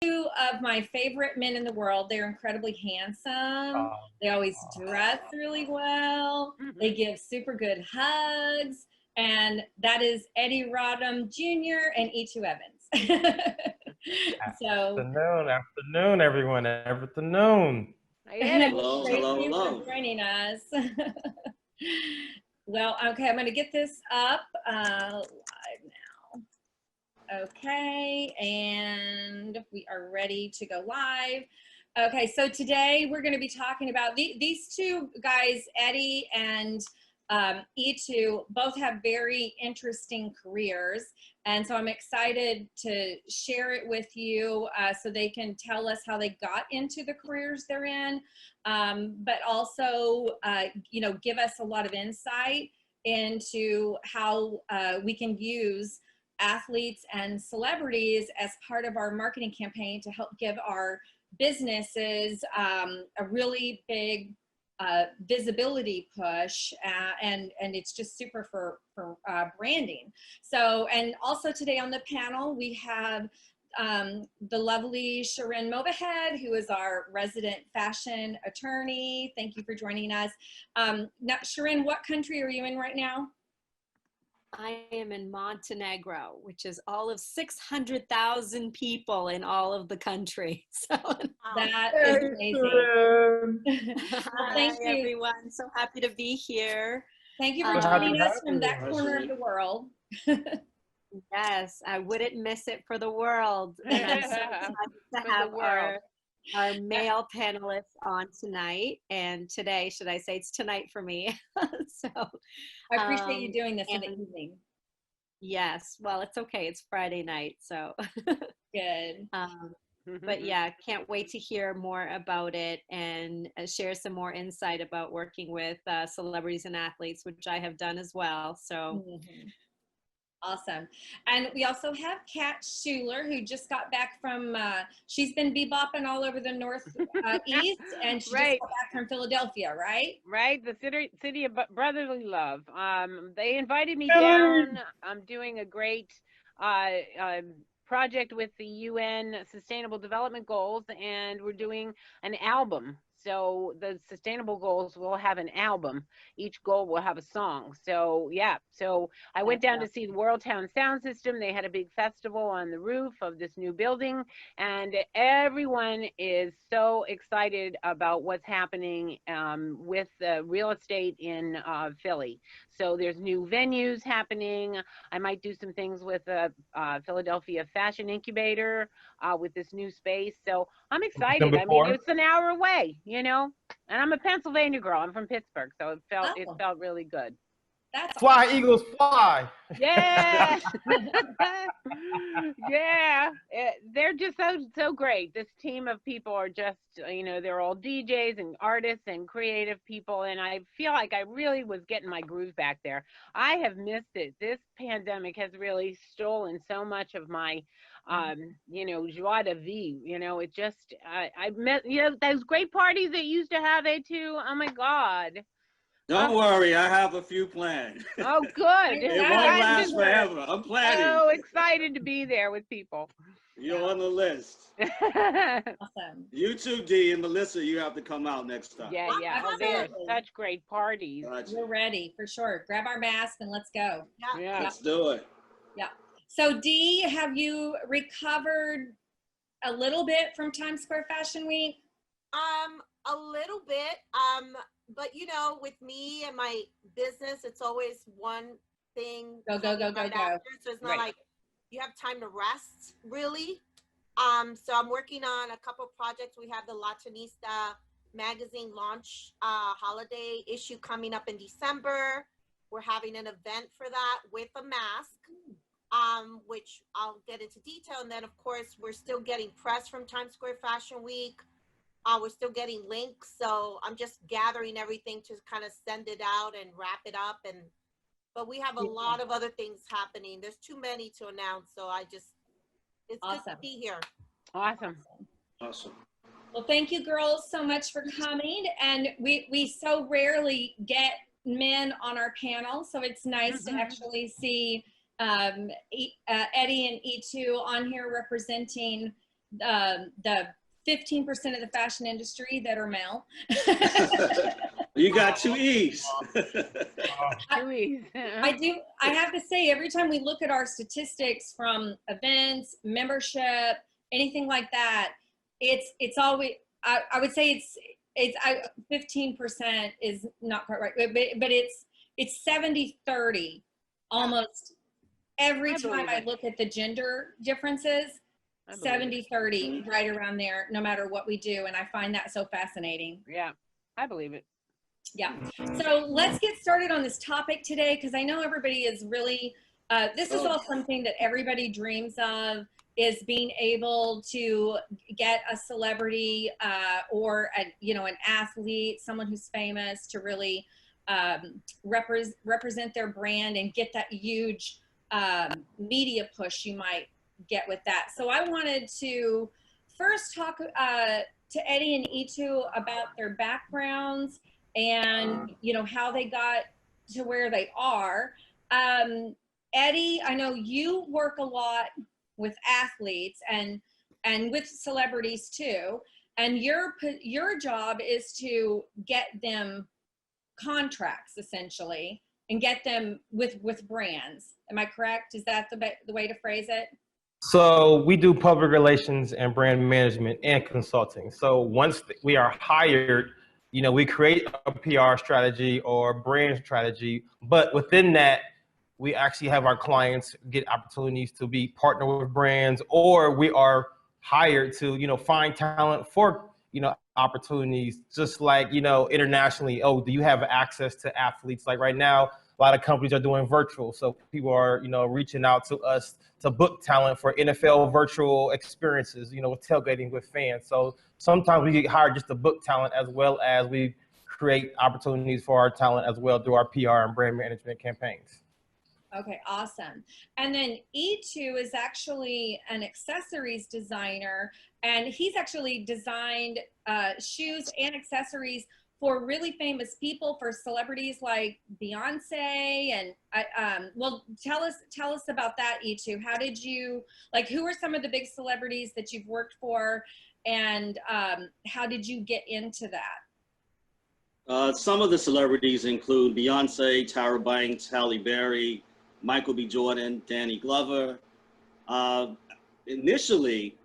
two of my favorite men in the world. They're incredibly handsome. They always dress really well. They give super good hugs. And that is Rhodman Jr. and Etu Evans. So afternoon, everyone. Afternoon. Hello, thank hello, you hello. for joining us. Well, okay, I'm going to get this up live now. Okay, and we are ready to go live. Okay, so today we're going to be talking about these two guys, Eddie and Etu, both have very interesting careers. And so I'm excited to share it with you so they can tell us how they got into the careers they're in, but also, you know, give us a lot of insight into how we can use athletes and celebrities as part of our marketing campaign to help give our businesses a really big visibility push, and it's just super for branding. So, and also today on the panel we have the lovely Sharon Movahead, who is our resident fashion attorney. Thank you for joining us. Now, Sharon, what country are you in right now? I am in Montenegro, which is all of 600,000 people in all of the country. So that is amazing. Thank you, everyone. So happy to be here. Thank you for joining us from that corner of the world. Yes, I wouldn't miss it for the world. And I'm so excited to have our male panelists on tonight, and today, should I say, it's tonight for me. So I appreciate you doing this in the evening. Yes, well, it's okay. It's Friday night, so good. But yeah, can't wait to hear more about it and share some more insight about working with celebrities and athletes, which I have done as well. So. Awesome. And we also have Kat Schuler, who just got back from, she's been bebopping all over the Northeast, and she just got back from Philadelphia, right? Right, the city of brotherly love. They invited me down. I'm doing a great project with the UN Sustainable Development Goals, and we're doing an album. So the sustainable goals will have an album. Each goal will have a song. So yeah, so I went down to see the World Town Sound System. They had a big festival on the roof of this new building, and everyone is so excited about what's happening with real estate in Philly. So there's new venues happening. I might do some things with the Philadelphia Fashion Incubator with this new space. So I'm excited. I mean, it's an hour away, you know, and I'm a Pennsylvania girl. I'm from Pittsburgh, so it felt really good. That's fly, awesome. Eagles, fly. Yeah. Yeah. They're just so great. This team of people are just, you know, they're all DJs and artists and creative people. And I feel like I really was getting my groove back there. I have missed it. This pandemic has really stolen so much of my, you know, joie de vivre. You know, it just, I met, you know, those great parties that you used to have, Etu. Oh my God. Don't worry, I have a few planned. Oh, good. It won't last forever. I'm planning. So excited to be there with people. You're on the list. Awesome. You too, Dee and Melissa, you have to come out next time. Yeah, yeah. Oh, they are such great parties. Gotcha. We're ready for sure. Grab our mask and let's go. Yeah. Let's do it. Yeah. So Dee, have you recovered a little bit from Times Square Fashion Week? A little bit. But you know, with me and my business, it's always one thing. Go. So it's not like you have time to rest, really. So I'm working on a couple projects. We have the Latinista magazine launch holiday issue coming up in December. We're having an event for that with a mask, which I'll get into detail. And then, of course, we're still getting press from Times Square Fashion Week. We're still getting links, so I'm just gathering everything to kind of send it out and wrap it up. But we have a lot of other things happening. There's too many to announce, so it's awesome. Good to be here. Awesome. Well, thank you girls so much for coming. And we so rarely get men on our panel, so it's nice to actually see Eddie and Etu on here representing the 15% of the fashion industry that are male. You got 2 E's. I have to say, every time we look at our statistics from events, membership, anything like that, it's always, I would say it's 15% is not quite right, but it's 70-30 almost every time I look at the gender differences. 70-30 right around there, no matter what we do, and I find that so fascinating. Yeah, I believe it. Yeah, so let's get started on this topic today, because I know everybody is really this is all something that everybody dreams of, is being able to get a celebrity or an athlete, someone who's famous, to really represent their brand and get that huge media push you might get with that. So I wanted to first talk to Eddie and Etu about their backgrounds and how they got to where they are. Eddie, I know you work a lot with athletes and with celebrities too, and your job is to get them contracts essentially and get them with brands. Am I correct? Is that the way to phrase it? So we do public relations and brand management and consulting. So once we are hired, we create a PR strategy or brand strategy, but within that, we actually have our clients get opportunities to be partner with brands, or we are hired to, find talent for, opportunities, just like, internationally. Oh, do you have access to athletes? Like right now, a lot of companies are doing virtual. So people are, reaching out to us to book talent for NFL virtual experiences, with tailgating with fans. So sometimes we get hired just to book talent, as well as we create opportunities for our talent as well through our PR and brand management campaigns. Okay, awesome. And then Etu is actually an accessories designer, and he's actually designed shoes and accessories for really famous people, for celebrities like Beyonce. And well, tell us about that, Etu. How did you, who are some of the big celebrities that you've worked for, and how did you get into that? Some of the celebrities include Beyonce, Tyra Banks, Halle Berry, Michael B. Jordan, Danny Glover. Initially,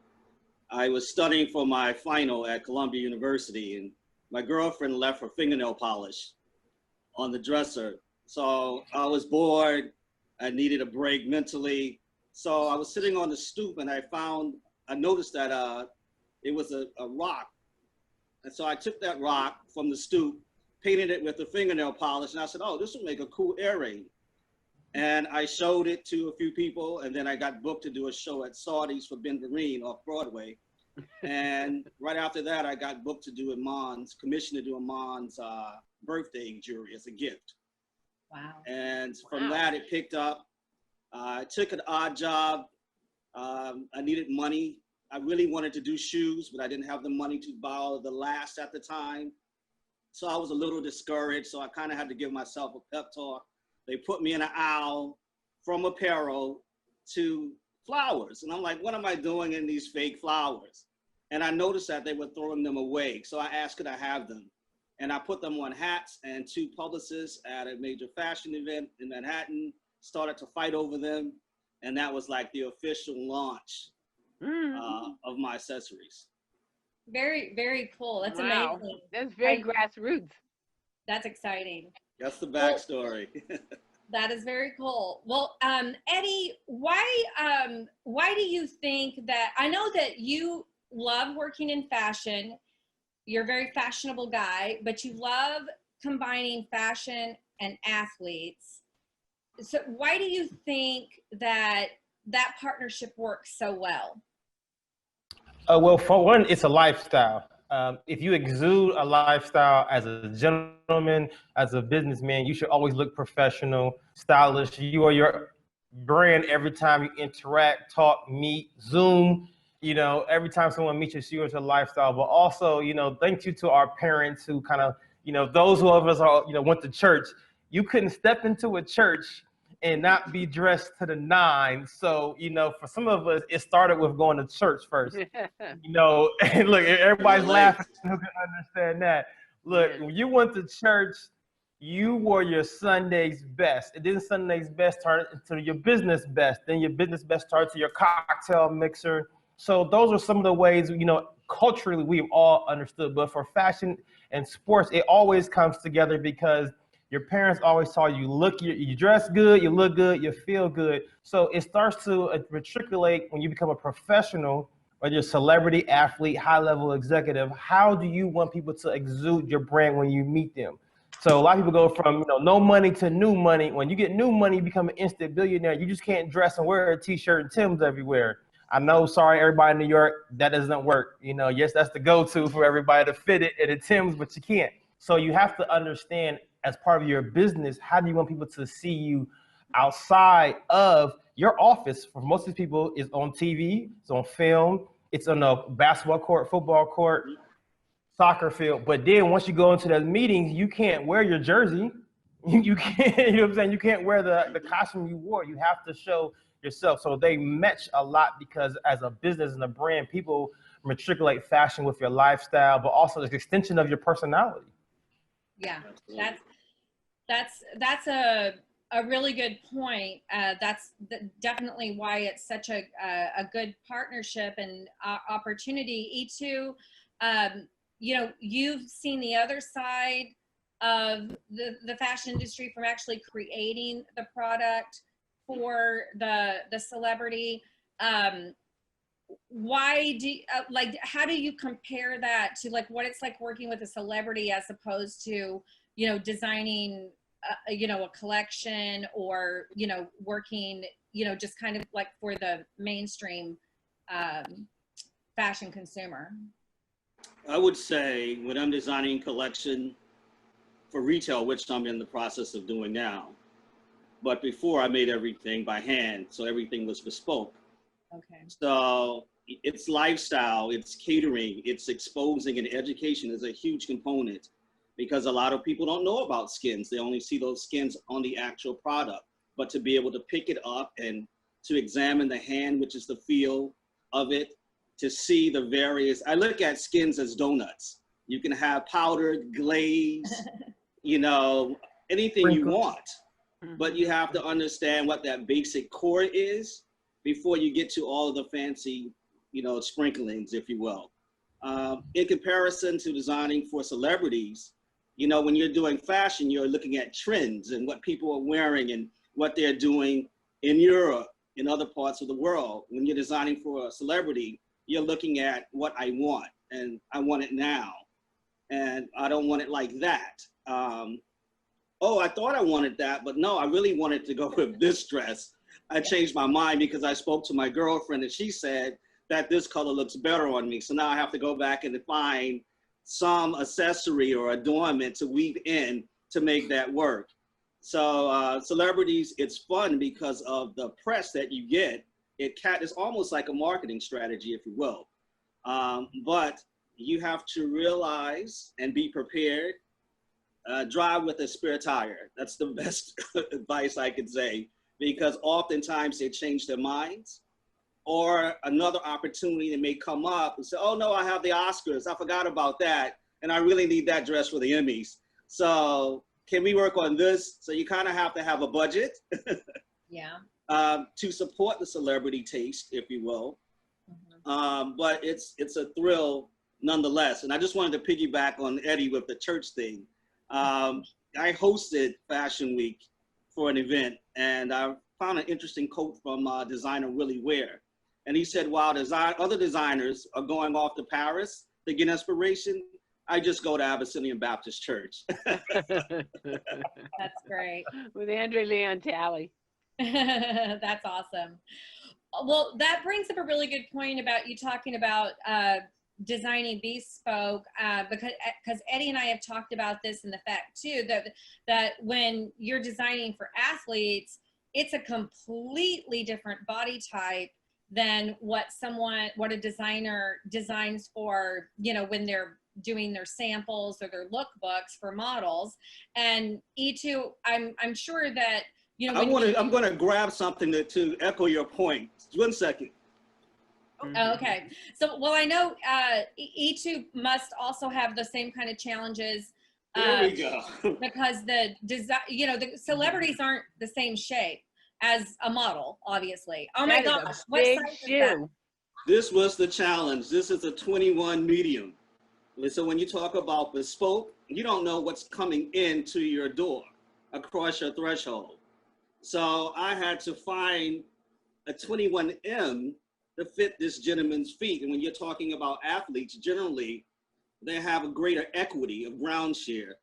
I was studying for my final at Columbia University, and my girlfriend left her fingernail polish on the dresser. So I was bored, I needed a break mentally. So I was sitting on the stoop, and I noticed that it was a rock. And so I took that rock from the stoop, painted it with the fingernail polish, and I said, oh, this will make a cool earring. And I showed it to a few people, and then I got booked to do a show at Saudi's for Ben Vereen off Broadway. And right after that, I got booked to do commissioned to do Iman's birthday jewelry as a gift. Wow. And from that, it picked up. I took an odd job. I needed money. I really wanted to do shoes, but I didn't have the money to buy the last at the time. So I was a little discouraged. So I kind of had to give myself a pep talk. They put me in an aisle from apparel to flowers. And I'm like, what am I doing in these fake flowers? And I noticed that they were throwing them away. So I asked, could I have them? And I put them on hats, and 2 publicists at a major fashion event in Manhattan started to fight over them. And that was like the official launch of my accessories. Very, very cool. That's amazing. That's very grassroots. That's exciting. That's the backstory. That is very cool. Well, Eddie, why do you think that, I know that you love working in fashion, you're a very fashionable guy, but you love combining fashion and athletes. So why do you think that partnership works so well? Well, for one, it's a lifestyle. If you exude a lifestyle as a gentleman, as a businessman, you should always look professional, stylish. You are your brand every time you interact, talk, meet, Zoom. Every time someone meets you, it's a lifestyle. But also, thank you to our parents who kind of, those of us are, went to church. You couldn't step into a church and not be dressed to the nines. So, you know, for some of us, it started with going to church first. You know, and look, everybody's laughing. Who can understand that? Look, when you went to church, you wore your Sunday's best. And then Sunday's best turned into your business best. Then your business best turned to your cocktail mixer. So those are some of the ways, you know, culturally we've all understood. But for fashion and sports, it always comes together because your parents always taught you, look, you dress good, you look good, you feel good. So it starts to matriculate when you become a professional, whether you're a celebrity, athlete, high-level executive. How do you want people to exude your brand when you meet them? So a lot of people go from, you know, no money to new money. When you get new money, you become an instant billionaire. You just can't dress and wear a t-shirt and Tim's everywhere. I know, sorry, everybody in New York, that doesn't work. You know, yes, that's the go-to for everybody to fit it at a Tim's, but you can't. So you have to understand, as part of your business, how do you want people to see you outside of your office? For most of these people, it's on TV, it's on film, it's on a basketball court, football court, soccer field. But then once you go into those meetings, you can't wear your jersey. You can't, you know what I'm saying? You can't wear the costume you wore. You have to show yourself. So they match a lot because as a business and a brand, people matriculate fashion with your lifestyle, but also the extension of your personality. Yeah, that's a really good point. That's definitely why it's such a good partnership and opportunity. Etu, you know, you've seen the other side of the fashion industry from actually creating the product for the celebrity. Why do you, like, how do you compare that to like what it's like working with a celebrity as opposed to, you know, designing you know, a collection, or, you know, working, you know, just kind of like for the mainstream fashion consumer? I would say when I'm designing collection for retail, which I'm in the process of doing now, but before I made everything by hand, so everything was bespoke. Okay. So it's lifestyle, it's catering, it's exposing, and education is a huge component because a lot of people don't know about skins. They only see those skins on the actual product, but to be able to pick it up and to examine the hand, which is the feel of it, to see the various, I look at skins as donuts. You can have powdered, glazed, you know, anything you want, but you have to understand what that basic core is before you get to all of the fancy, you know, sprinklings, if you will. In comparison to designing for celebrities, you know, when you're doing fashion, you're looking at trends and what people are wearing and what they're doing in Europe, in other parts of the world. When you're designing for a celebrity, you're looking at what I want, and I want it now, and I don't want it like that. Oh, I thought I wanted that, but no, I really wanted to go with this dress. I changed my mind because I spoke to my girlfriend and she said that this color looks better on me. So now I have to go back and find some accessory or adornment to weave in to make that work. So celebrities, it's fun because of the press that you get. It's almost like a marketing strategy, if you will. But you have to realize and be prepared. Drive with a spare tire. That's the best advice I could say, because oftentimes they change their minds, or another opportunity that may come up and say, oh no, I have the Oscars, I forgot about that, and I really need that dress for the Emmys. So can we work on this? So you kind of have to have a budget to support the celebrity taste, if you will. But it's a thrill nonetheless. And I just wanted to piggyback on Eddie with the church thing. I hosted Fashion Week for an event, and I found an interesting quote from designer Willie Ware. And he said, while other designers are going off to Paris to get inspiration, I just go to Abyssinian Baptist Church. That's great. With Andre Leon Talley. That's awesome. Well, that brings up a really good point about you talking about designing bespoke, because Eddie and I have talked about this in the fact too, that when you're designing for athletes, it's a completely different body type than what a designer designs for, you know, when they're doing their samples or their lookbooks for models. And Etu, I'm sure that you know, I'm going to grab something to echo your point. 1 second. Oh, okay. So, well, I know Etu must also have the same kind of challenges. There we go. Because the design, you know, the celebrities aren't the same shape as a model, obviously. Oh my gosh, what big size is shoe. that? This was the challenge. This is a 21 medium. So when you talk about bespoke, you don't know what's coming into your door, across your threshold. So I had to find a 21M to fit this gentleman's feet. And when you're talking about athletes, generally, they have a greater equity of ground share.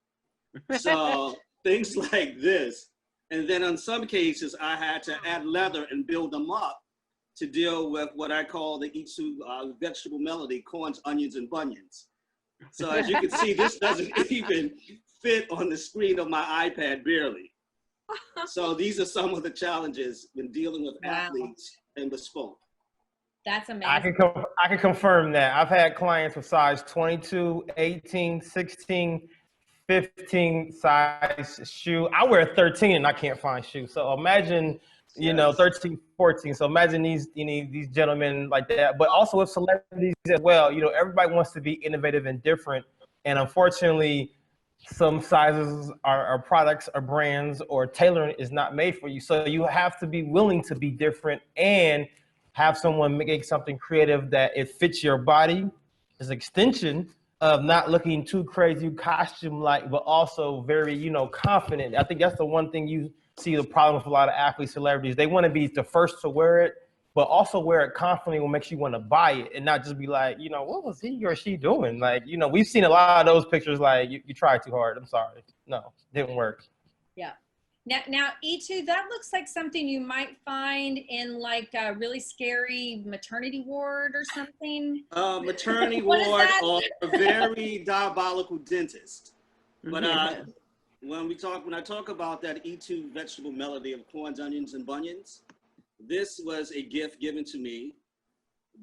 So things like this. And then in some cases, I had to add leather and build them up to deal with what I call the Etu vegetable melody, corns, onions, and bunions. So as you can see, this doesn't even fit on the screen of my iPad, barely. So these are some of the challenges when dealing with athletes and bespoke. That's amazing. I can confirm that. I've had clients with size 22, 18, 16, 15 size shoe. I wear 13 and I can't find shoes. So imagine, you know, 13, 14. So imagine these, you know, these gentlemen like that, but also with celebrities as well. You know, everybody wants to be innovative and different. And unfortunately, some sizes are products or brands or tailoring is not made for you. So you have to be willing to be different and have someone make something creative that it fits your body as an extension of not looking too crazy costume-like, but also very, you know, confident. I think that's the one thing you see the problem with a lot of athletes, celebrities. They want to be the first to wear it, but also wear it confidently what makes you want to buy it and not just be like, you know, what was he or she doing? Like, you know, we've seen a lot of those pictures like, you tried too hard. I'm sorry. No, didn't work. Yeah. Now, Etu, that looks like something you might find in like a really scary maternity ward or something. Maternity ward or a very diabolical dentist. But when I talk about that Etu vegetable melody of corns, onions, and bunions, this was a gift given to me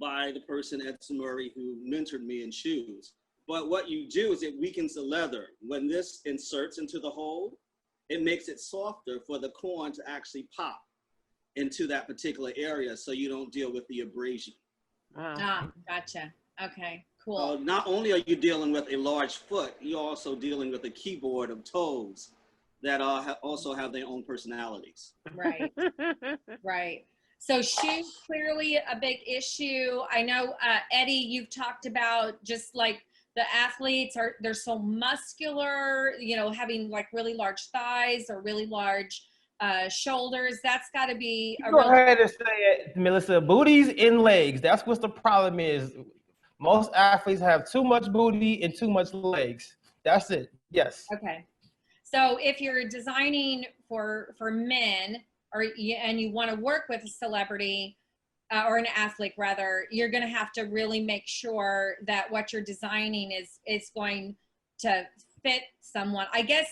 by the person at Murray who mentored me in shoes. But what you do is it weakens the leather. When this inserts into the hole, it makes it softer for the corn to actually pop into that particular area so you don't deal with the abrasion. Wow. Ah, gotcha. Okay, cool. Not only are you dealing with a large foot, you're also dealing with a keyboard of toes that also have their own personalities. Right, right. So shoes, clearly a big issue. I know, Eddie, you've talked about just like the athletes they're so muscular, you know, having like really large thighs or really large shoulders. That's got to be Go ahead and say it, Melissa. Booties and legs. That's what the problem is. Most athletes have too much booty and too much legs. That's it. Yes. Okay. So if you're designing for men and you want to work with a celebrity, or an athlete rather, you're going to have to really make sure that what you're designing is going to fit someone. I guess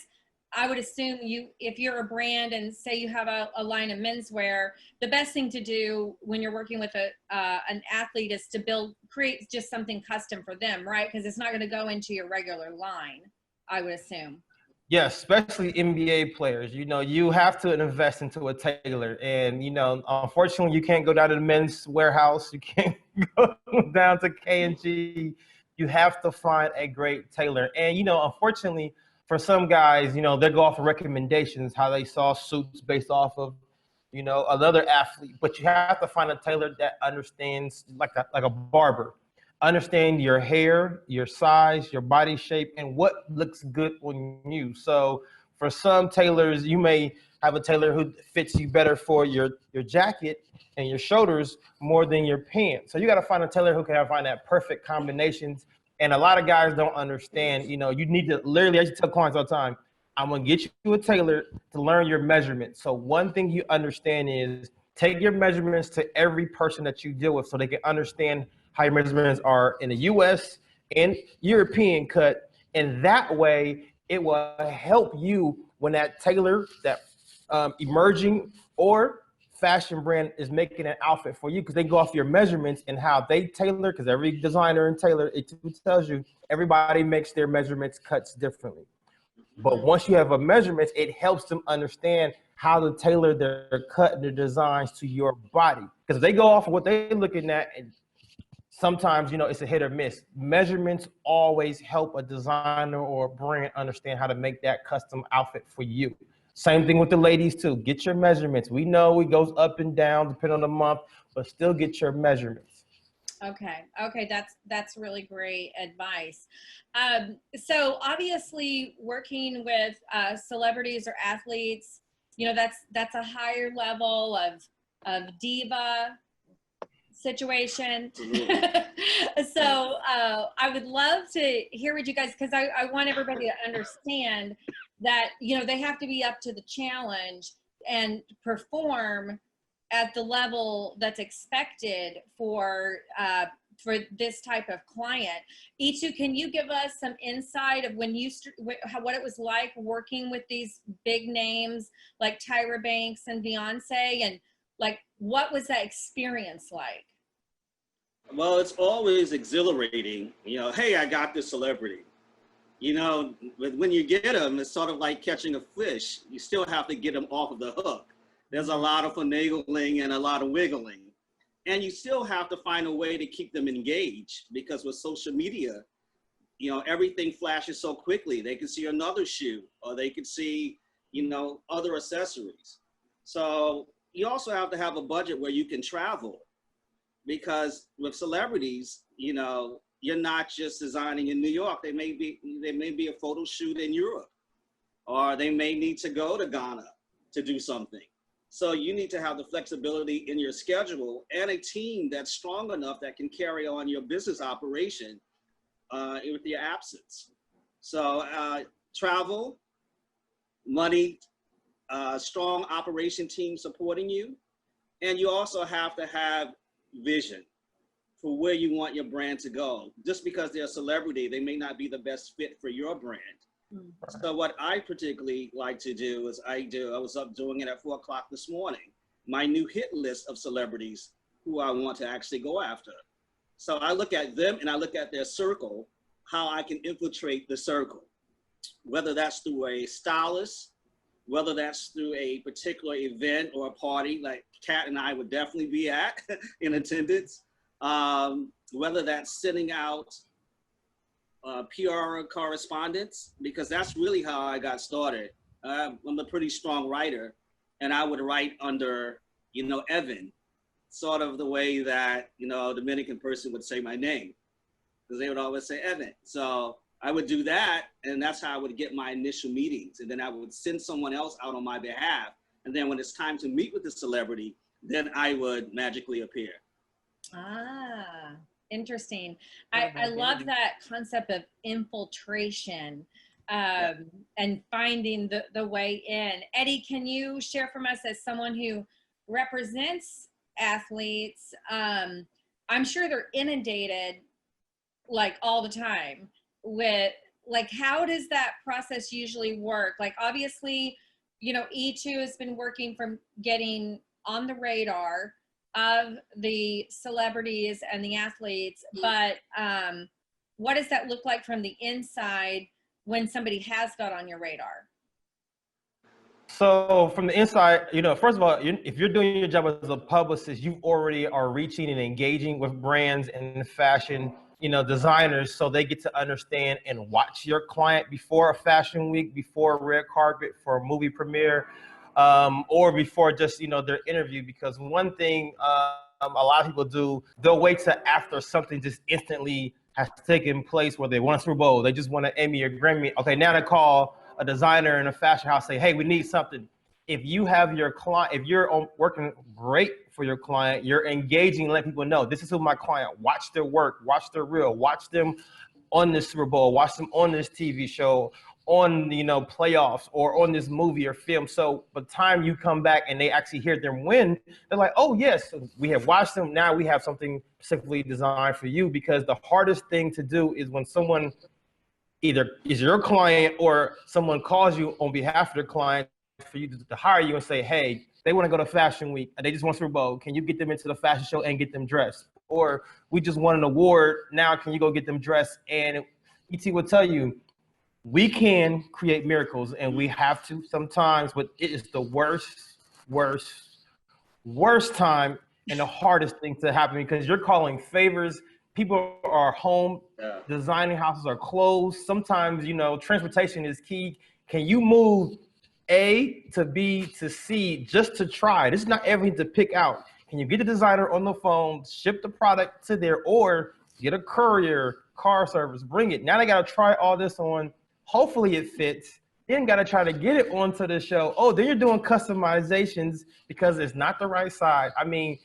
I would assume if you're a brand and say you have a line of menswear, the best thing to do when you're working with an athlete is to create just something custom for them, right? Because it's not going to go into your regular line, I would assume. Yes, especially NBA players. You know, you have to invest into a tailor. And, you know, unfortunately, you can't go down to the men's warehouse. You can't go down to K&G. You have to find a great tailor. And, you know, unfortunately, for some guys, you know, they go off of recommendations, how they saw suits based off of, you know, another athlete. But you have to find a tailor that understands, like a barber. Understand your hair, your size, your body shape, and what looks good on you. So for some tailors, you may have a tailor who fits you better for your jacket and your shoulders more than your pants. So you got to find a tailor who can find that perfect combinations. And a lot of guys don't understand, you know, you need to literally, I used to tell clients all the time, I'm going to get you a tailor to learn your measurements. So one thing you understand is take your measurements to every person that you deal with so they can understand how your measurements are in the US and European cut. And that way it will help you when that tailor, that emerging or fashion brand is making an outfit for you, because they go off your measurements and how they tailor, because every designer and tailor, it tells you everybody makes their measurements cuts differently. But once you have a measurements, it helps them understand how to tailor their cut and their designs to your body. Because if they go off of what they're looking at, and sometimes, you know, it's a hit or miss. Measurements always help a designer or a brand understand how to make that custom outfit for you. Same thing with the ladies too. Get your measurements. We know it goes up and down depending on the month, but still get your measurements. Okay. Okay. That's really great advice. So obviously working with celebrities or athletes, you know, that's a higher level of diva situation. So I would love to hear what you guys, because I want everybody to understand that, you know, they have to be up to the challenge and perform at the level that's expected for this type of client. Etu, can you give us some insight of when you what it was like working with these big names like Tyra Banks and Beyonce, and like what was that experience like? Well, it's always exhilarating. You know, hey, I got this celebrity. You know, when you get them, it's sort of like catching a fish. You still have to get them off of the hook. There's a lot of finagling and a lot of wiggling. And you still have to find a way to keep them engaged, because with social media, you know, everything flashes so quickly. They can see another shoe, or they can see, you know, other accessories. So you also have to have a budget where you can travel, because with celebrities, you know, you're not just designing in New York. There may be a photo shoot in Europe, or they may need to go to Ghana to do something. So you need to have the flexibility in your schedule and a team that's strong enough that can carry on your business operation with your absence. So travel, money, strong operation team supporting you. And you also have to have vision for where you want your brand to go. Just because they're a celebrity, they may not be the best fit for your brand. So what I particularly like to do is I was up doing it at 4 o'clock this morning, my new hit list of celebrities who I want to actually go after. So I look at them and I look at their circle, how I can infiltrate the circle, whether that's through a stylist, whether that's through a particular event or a party like Kat and I would definitely be at in attendance, whether that's sending out PR correspondence, because that's really how I got started. I'm a pretty strong writer, and I would write under, you know, Evan, sort of the way that, you know, a Dominican person would say my name, because they would always say Evan. So I would do that, and that's how I would get my initial meetings. And then I would send someone else out on my behalf. And then when it's time to meet with the celebrity, then I would magically appear. Ah. Interesting. I love that concept of infiltration and finding the way in. Eddie, can you share from us, as someone who represents athletes, I'm sure they're inundated like all the time with, like, how does that process usually work? Like, obviously, you know, Etu has been working from getting on the radar of the celebrities and the athletes, but what does that look like from the inside when somebody has got on your radar? So from the inside, you know, first of all, if you're doing your job as a publicist, you already are reaching and engaging with brands and fashion, you know, designers, so they get to understand and watch your client before a fashion week, before a red carpet, for a movie premiere, or before just, you know, their interview. Because one thing a lot of people do, they'll wait till after something just instantly has taken place, where they won a Super Bowl, they just won an Emmy or Grammy. Okay, now they call a designer in a fashion house, say, hey, we need something. If you have your client, if you're working great for your client, you're engaging, let people know, this is who my client, watch their work, watch their reel, watch them on this Super Bowl, watch them on this TV show, on, you know, playoffs, or on this movie or film. So by the time you come back and they actually hear them win, they're like, oh yes, we have watched them, now we have something specifically designed for you. Because the hardest thing to do is when someone either is your client or someone calls you on behalf of their client for you to hire you and say, hey, they want to go to Fashion Week and they just want Super Bowl, can you get them into the fashion show and get them dressed? Or we just won an award, now can you go get them dressed? And ET will tell you, we can create miracles, and we have to sometimes, but it is the worst time and the hardest thing to happen, because you're calling favors. People are home, designing houses are closed. Sometimes, you know, transportation is key. Can you move A to B to C just to try? This is not everything to pick out. Can you get the designer on the phone, ship the product to there, or get a courier, car service, bring it? Now they got to try all this on. Hopefully it fits. Then got to try to get it onto the show. Oh, then you're doing customizations because it's not the right side. I mean,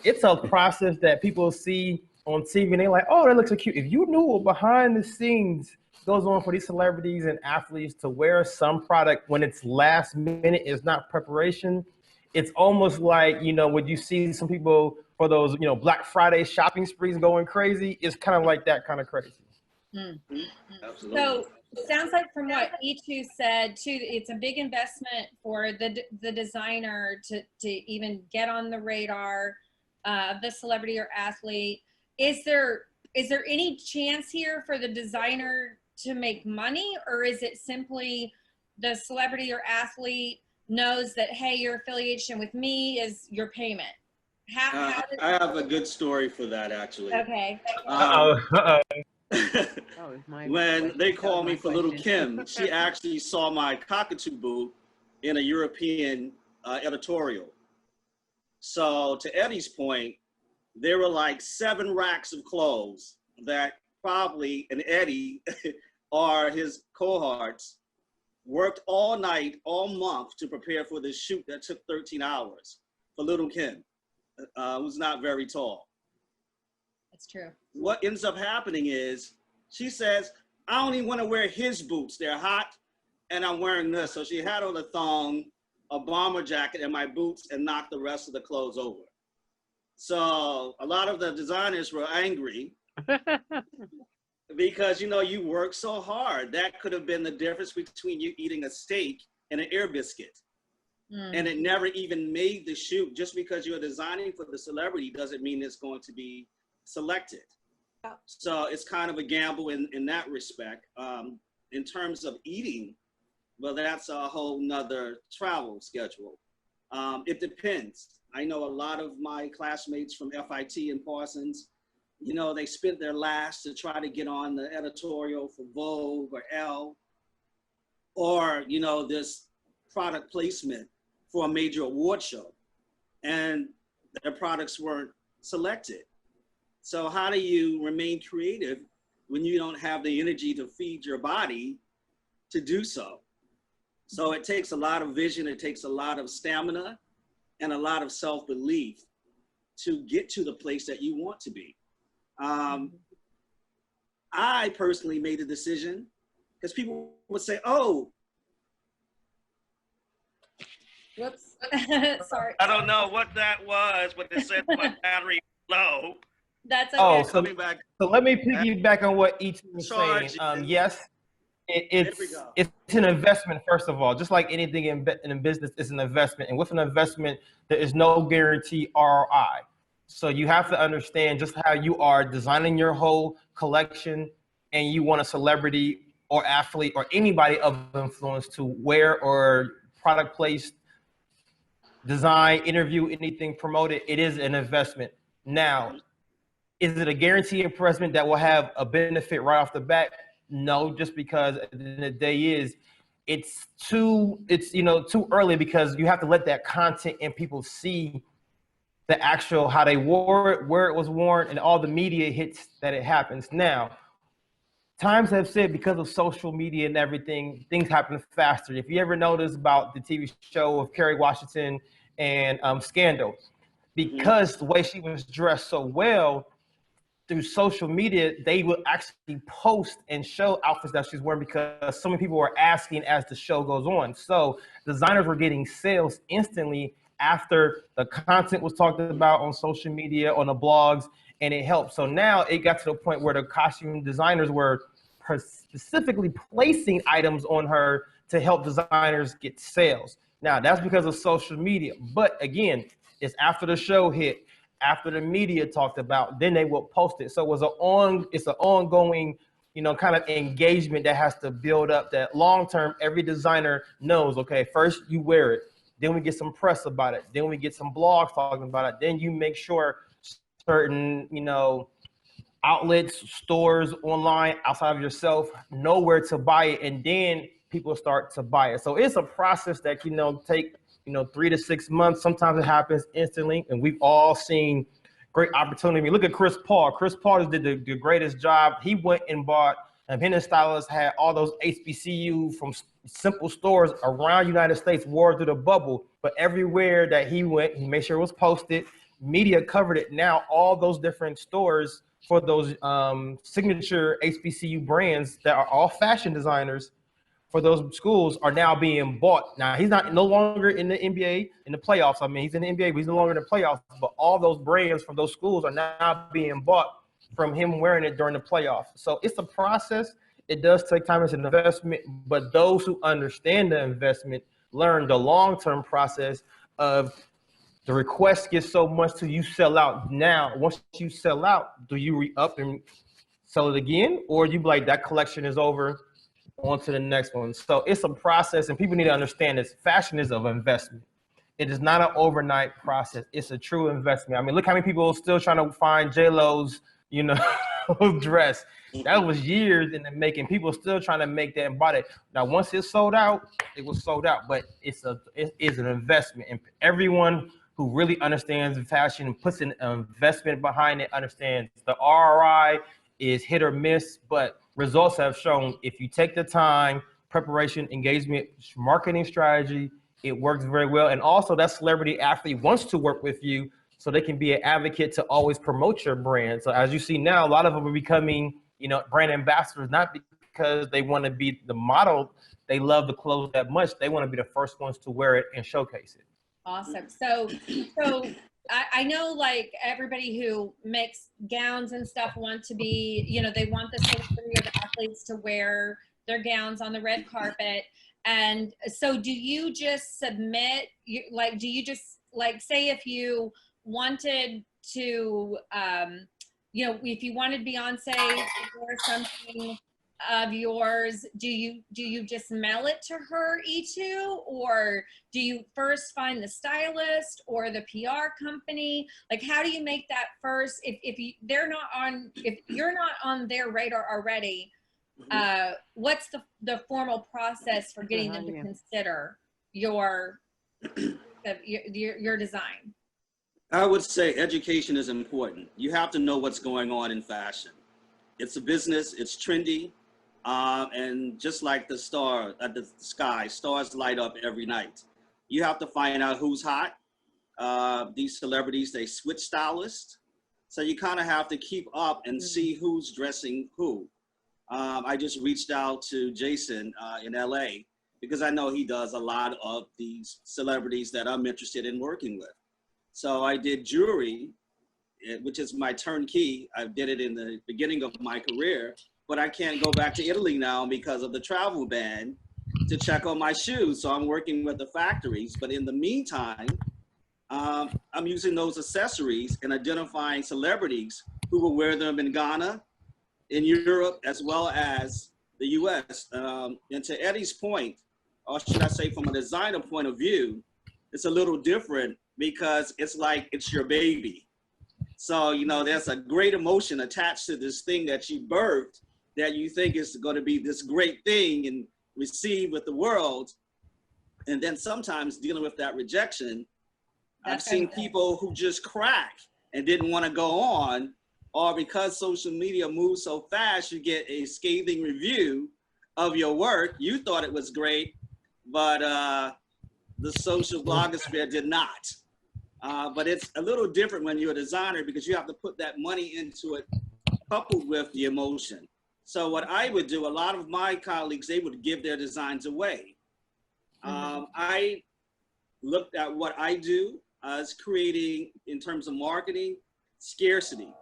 it's a process that people see on TV and they're like, oh, that looks so cute. If you knew what behind the scenes goes on for these celebrities and athletes to wear some product when it's last minute, is not preparation. It's almost like, you know, when you see some people for those, you know, Black Friday shopping sprees going crazy, it's kind of like that kind of crazy. Absolutely. So it sounds like from what Etu said too, it's a big investment for the designer to even get on the radar of the celebrity or athlete. Is there any chance here for the designer to make money, or is it simply the celebrity or athlete knows that, hey, your affiliation with me is your payment? I have a good story for that, actually. Okay. When they called me for Little Kim, she actually saw my cockatoo booth in a European editorial. So to Eddie's point, there were like 7 racks of clothes that probably, and Eddie or his cohorts worked all night, all month to prepare for this shoot that took 13 hours for Little Kim, who's not very tall. That's true. What ends up happening is she says, I only want to wear his boots. They're hot and I'm wearing this. So she had on a thong, a bomber jacket, and my boots, and knocked the rest of the clothes over. So a lot of the designers were angry because, you know, you work so hard. That could have been the difference between you eating a steak and an air biscuit. And it never even made the shoot. Just because you're designing for the celebrity doesn't mean it's going to be selected. So it's kind of a gamble in that respect. In terms of eating, well, that's a whole nother travel schedule. It depends. I know a lot of my classmates from FIT and Parsons, you know, they spent their last to try to get on the editorial for Vogue or Elle, or, you know, this product placement for a major award show, and their products weren't selected. So how do you remain creative when you don't have the energy to feed your body to do so? So it takes a lot of vision, it takes a lot of stamina, and a lot of self-belief to get to the place that you want to be. I personally made a decision because people would say, oh, Whoops. Sorry. I don't know what that was, but it said my battery low. That's okay. Oh, so let me piggyback on what Etu was saying. Yes, it's an investment, first of all. Just like anything in business, it's an investment. And with an investment, there is no guarantee ROI. So you have to understand just how you are designing your whole collection, and you want a celebrity or athlete or anybody of influence to wear or product place, design, interview, anything, promote it. It is an investment. Now, is it a guaranteed investment that will have a benefit right off the bat? No, just because at the end of the day it's too early, because you have to let that content and people see the actual, how they wore it, where it was worn, and all the media hits that it happens. Now, times have said, because of social media and everything, things happen faster. If you ever notice about the TV show of Kerry Washington and Scandal, because the way she was dressed so well, through social media, they will actually post and show outfits that she's wearing, because so many people were asking as the show goes on. So designers were getting sales instantly after the content was talked about on social media, on the blogs, and it helped. So now it got to the point where the costume designers were specifically placing items on her to help designers get sales. Now that's because of social media. But again, it's after the show hit, after the media talked about, then they will post it. So it was it's an ongoing you know, kind of engagement that has to build up that long term. Every designer knows, okay, first you wear it, then we get some press about it, then we get some blogs talking about it, then you make sure certain, you know, outlets, stores, online, outside of yourself, know where to buy it, and then people start to buy it. So it's a process that, you know, take, you know, 3 to 6 months. Sometimes it happens instantly, and we've all seen great opportunity. I mean, look at Chris Paul. Chris Paul just did the greatest job. He went and bought, and his stylist had all those HBCU from simple stores around United States, wore through the bubble. But everywhere that he went, he made sure it was posted. Media covered it. Now all those different stores for those signature HBCU brands that are all fashion designers for those schools are now being bought. Now he's no longer in the NBA, in the playoffs. I mean, he's in the NBA, but he's no longer in the playoffs. But all those brands from those schools are now being bought from him wearing it during the playoffs. So it's a process. It does take time. It's an investment, but those who understand the investment learn the long-term process of the request gets so much till you sell out. Now, once you sell out, do you re-up and sell it again? Or you be like, that collection is over, on to the next one. So it's a process, and people need to understand this. Fashion is an investment. It is not an overnight process. It's a true investment. I mean, look how many people are still trying to find J-Lo's, you know, dress. That was years in the making. People are still trying to make that and buy it. Now, once it's sold out, it was sold out, but it is an investment. And everyone who really understands fashion and puts an investment behind it understands the ROI is hit or miss, but results have shown if you take the time, preparation, engagement, marketing strategy, it works very well. And also that celebrity athlete wants to work with you so they can be an advocate to always promote your brand. So as you see now, a lot of them are becoming, you know, brand ambassadors, not because they want to be the model. They love the clothes that much. They want to be the first ones to wear it and showcase it. Awesome. So I know, like, everybody who makes gowns and stuff want to be, you know, they want the celebrity or the athletes to wear their gowns on the red carpet. And so do you just submit, do you just, like, say if you wanted to, you know, if you wanted Beyonce to wear something of yours, do you just mail it to her, Etu, or do you first find the stylist or the PR company? Like, how do you make that first, if you're not on their radar already? What's the formal process for getting them to consider your design? I would say education is important. You have to know what's going on in fashion. It's a business, it's trendy. And just like the sky, stars light up every night. You have to find out who's hot. These celebrities, they switch stylists. So you kind of have to keep up and see who's dressing who. I just reached out to Jason in LA because I know he does a lot of these celebrities that I'm interested in working with. So I did jewelry, which is my turnkey. I did it in the beginning of my career. But I can't go back to Italy now because of the travel ban to check on my shoes. So I'm working with the factories. But in the meantime, I'm using those accessories and identifying celebrities who will wear them in Ghana, in Europe, as well as the US. And to Eddie's point, or should I say from a designer point of view, it's a little different because it's like it's your baby. So, you know, there's a great emotion attached to this thing that you birthed, that you think is going to be this great thing and receive with the world. And then sometimes dealing with that rejection, I've seen people who just crack and didn't want to go on, or because social media moves so fast, you get a scathing review of your work. You thought it was great, but the social blogosphere did not. But it's a little different when you're a designer because you have to put that money into it coupled with the emotion. So what I would do, a lot of my colleagues, they would give their designs away. I looked at what I do as creating, in terms of marketing, scarcity.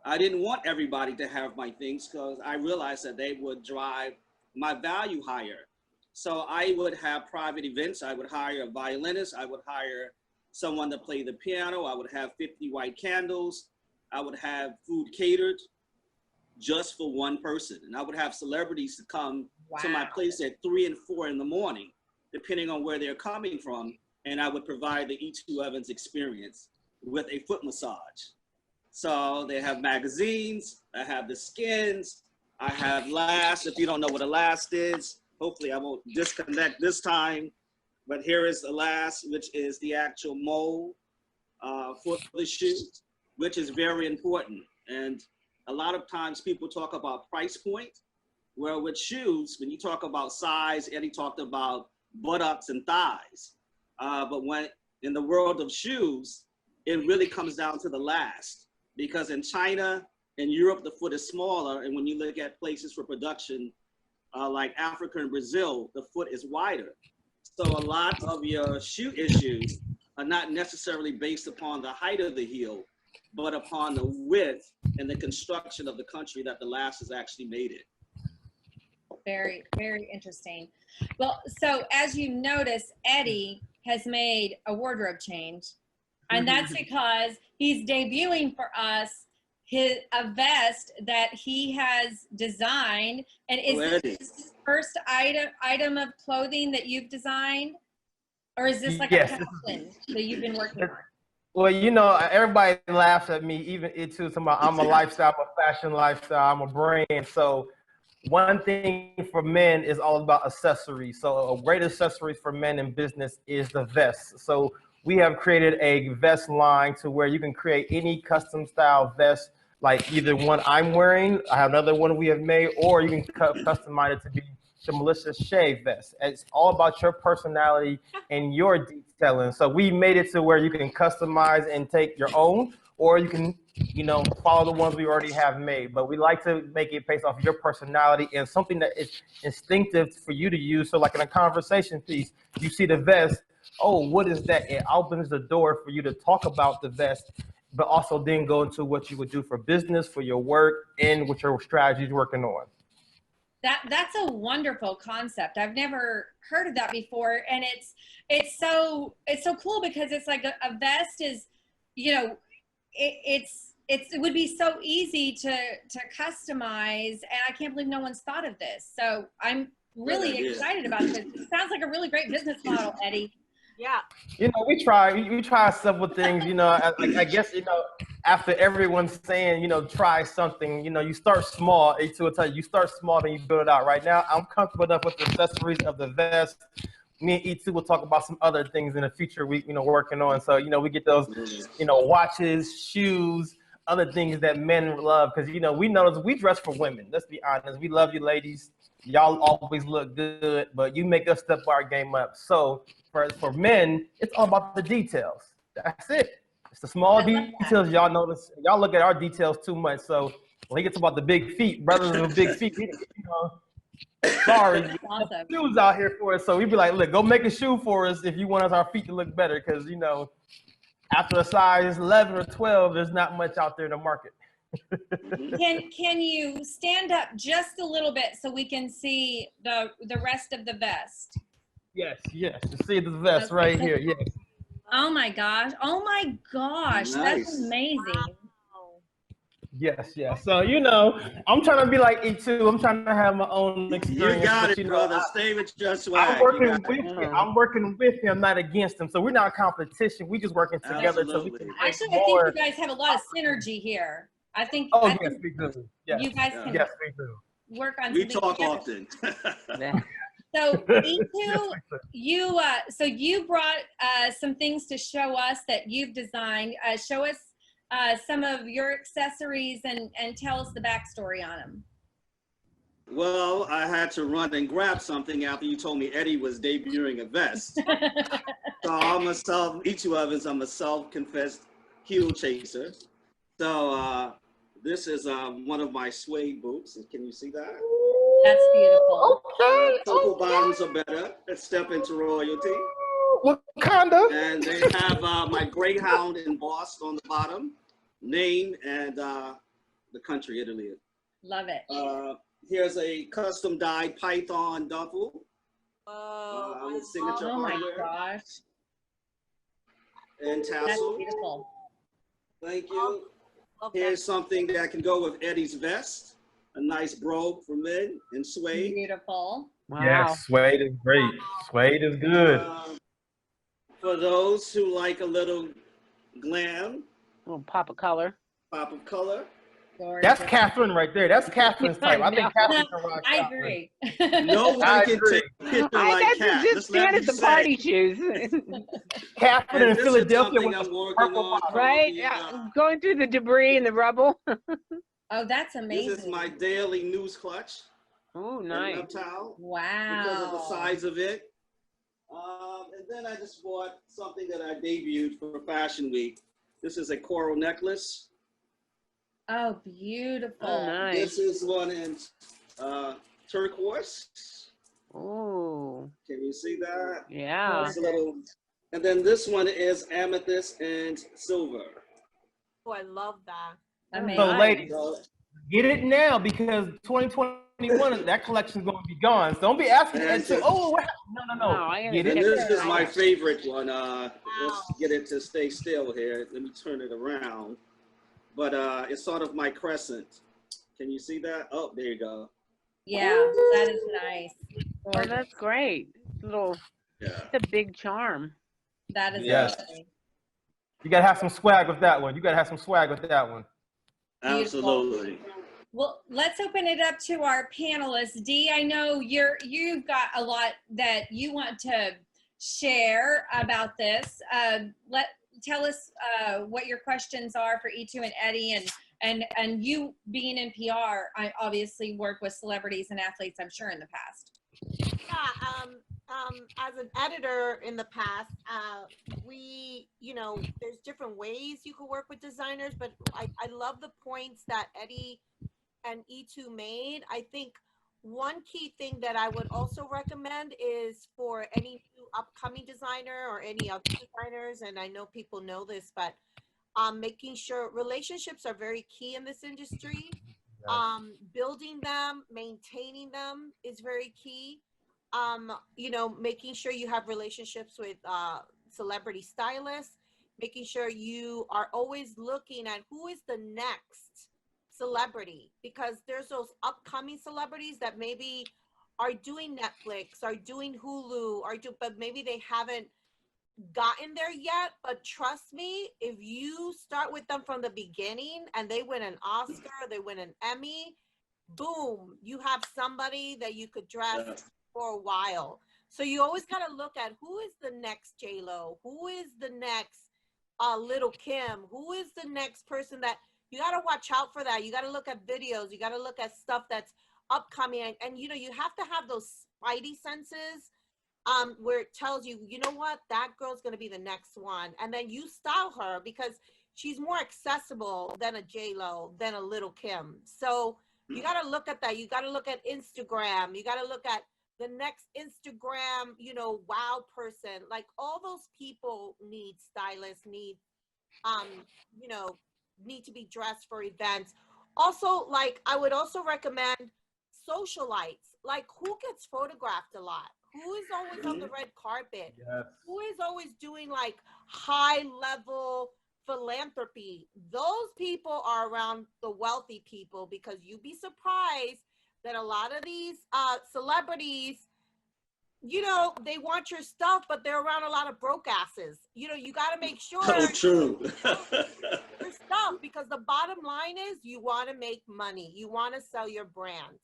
I didn't want everybody to have my things because I realized that they would drive my value higher. So I would have private events. I would hire a violinist. I would hire someone to play the piano. I would have 50 white candles. I would have food catered. just for one person. And I would have celebrities to come to my Wow. place at 3 and 4 in the morning, depending on where they're coming from. And I would provide the Etu Evans experience with a foot massage. So they have magazines, I have the skins, I have last. If you don't know what a last is, hopefully I won't disconnect this time, but here is the last, which is the actual mold for the shoe, which is very important. And a lot of times people talk about price point, where with shoes, when you talk about size, Eddie talked about buttocks and thighs. But when in the world of shoes, it really comes down to the last, because in China and Europe, the foot is smaller. And when you look at places for production, like Africa and Brazil, the foot is wider. So a lot of your shoe issues are not necessarily based upon the height of the heel, but upon the width and the construction of the country that the last is actually made in. Very, very interesting. Well, so as you notice, Eddie has made a wardrobe change, and that's because he's debuting for us a vest that he has designed. And is this his first item of clothing that you've designed, or is this like Yes. a pattern that you've been working on? Well, you know, everybody laughs at me, even it too. I'm a lifestyle, I'm a fashion lifestyle, I'm a brand. So one thing for men is all about accessories. So a great accessory for men in business is the vest. So we have created a vest line to where you can create any custom style vest, like either one I'm wearing, I have another one we have made, or you can customize it to be the Melissa Shea vest. It's all about your personality and your detailing. So we made it to where you can customize and take your own, or you can, you know, follow the ones we already have made. But we like to make it based off your personality and something that is instinctive for you to use. So like in a conversation piece, you see the vest, oh, what is that? It opens the door for you to talk about the vest, but also then go into what you would do for business, for your work, and what your strategy is working on. That's a wonderful concept. I've never heard of that before, and it's so cool because it's like a vest is, you know, it would be so easy to customize, and I can't believe no one's thought of this. So I'm really excited about this. It sounds like a really great business model, Eddie. Yeah. You know, we try several things, you know, I guess, you know, after everyone's saying, you know, try something, you know, you start small. Etu will tell you, you start small, then you build it out. Right now, I'm comfortable enough with the accessories of the vest. Me and Etu will talk about some other things in the future we, you know, working on. So, you know, we get those, you know, watches, shoes, other things that men love. Because, you know, we notice we dress for women. Let's be honest. We love you ladies. Y'all always look good, but you make us step our game up. So for men, it's all about the details. That's it. It's the small details y'all notice. Y'all look at our details too much. So when it gets about the big feet, brothers with big feet, you know, sorry, Awesome. shoes out here for us. So we'd be like, look, go make a shoe for us if you want our feet to look better. Because, you know, after a size 11 or 12, there's not much out there in the market. Can you stand up just a little bit so we can see the rest of the vest? Yes. You see the vest right here. Yes. Oh my gosh. Nice. That's amazing. Yes. So, you know, I'm trying to be like Etu. I'm trying to have my own experience. You got it, you know, brother. Stay with your swag. I'm working with him, not against him. So we're not a competition. We just working together. So we can Actually, I think you guys have a lot of synergy here. I think. Oh, yes, we do. Yes. You guys can we do. work on. We something talk together. often. So Etu, you brought some things to show us that you've designed. Show us some of your accessories and tell us the backstory on them. Well, I had to run and grab something after you told me Eddie was debuting a vest. So I'm Etu Evans, I'm a self-confessed heel chaser. So this is one of my suede boots. Can you see that? That's beautiful. Okay. Cocoa bottoms are better. Let's step into royalty. What kind of? And they have my Greyhound embossed on the bottom, name and the country, Italy. Love it. Here's a custom dyed python duffel. Oh, signature Oh my hardware gosh. and That's tassel. beautiful. Thank you. love Here's something that can go with Eddie's vest. a nice brogue for men in suede. Beautiful. Wow. Yes, suede is great. Suede is good. For those who like a little glam, A little pop of color. pop of color. That's Catherine right there. That's Catherine's type. I think Catherine can rock I that one. agree. No one I can agree. take a picture I like got to Cat. just Just let stand me at the say. party shoes. Catherine And in this Philadelphia is with something the I'm working purple on. bottom. Right? The, Yeah. Going through the debris and the rubble. Oh, that's This amazing. is my daily news clutch. Oh, And nice. up towel. Wow. Because of the size of it. And then I just bought something that I debuted for Fashion Week. This is a coral necklace. Oh, beautiful. Oh, nice. This is one in turquoise. Oh, Can you see that? yeah. It's a little. And then this one is amethyst and silver. Oh, I love that. Amazing. So, ladies, So, get it now because 2021, that collection is going to be gone. So don't be asking. And So, oh, what happened? No. No, I gotta Get get it. and this is it. my favorite one. Let's get it to stay still here. Let me turn it around. But it's sort of my crescent. Can you see that? Oh, there you go. Yeah, that is nice. Oh, Gorgeous. that's great. Little, Yeah. it's a big charm. That is Yes. amazing. You got to have some swag with that one. Absolutely. Well, let's open it up to our panelists. Dee, I know you've got a lot that you want to share about this. Tell us what your questions are for Etu and Eddie, and you being in PR, I obviously work with celebrities and athletes, I'm sure, in the past. Yeah, as an editor in the past, there's different ways you could work with designers, but I love the points that Eddie and Etu made. I think one key thing that I would also recommend is for any new upcoming designer or any other designers, and I know people know this, but making sure relationships are very key in this industry. Building them, maintaining them is very key. Making sure you have relationships with celebrity stylists, making sure you are always looking at who is the next celebrity, because there's those upcoming celebrities that maybe are doing Netflix, are doing Hulu, but maybe they haven't gotten there yet. But trust me, if you start with them from the beginning and they win an Oscar, they win an Emmy, boom, you have somebody that you could dress for a while. So you always got to look at who is the next J-Lo, who is the next Little Kim, who is the next person that you got to watch out for. That you got to look at videos, you got to look at stuff that's upcoming, and you have to have those spidey senses where it tells you, you know what, that girl's going to be the next one, and then you style her because she's more accessible than a J-Lo, than a Little Kim. So you got to look at that. You got to look at Instagram. You got to look at the next Instagram, wow person. Like, all those people need stylists, need to be dressed for events. Also, like, I would also recommend socialites. Like, who gets photographed a lot? Who is always on the red carpet? Yes. Who is always doing like high level philanthropy? Those people are around the wealthy people, because you'd be surprised that a lot of these celebrities, they want your stuff, but they're around a lot of broke asses. You got to make sure Oh, true. your stuff, because the bottom line is you want to make money. You want to sell your brand.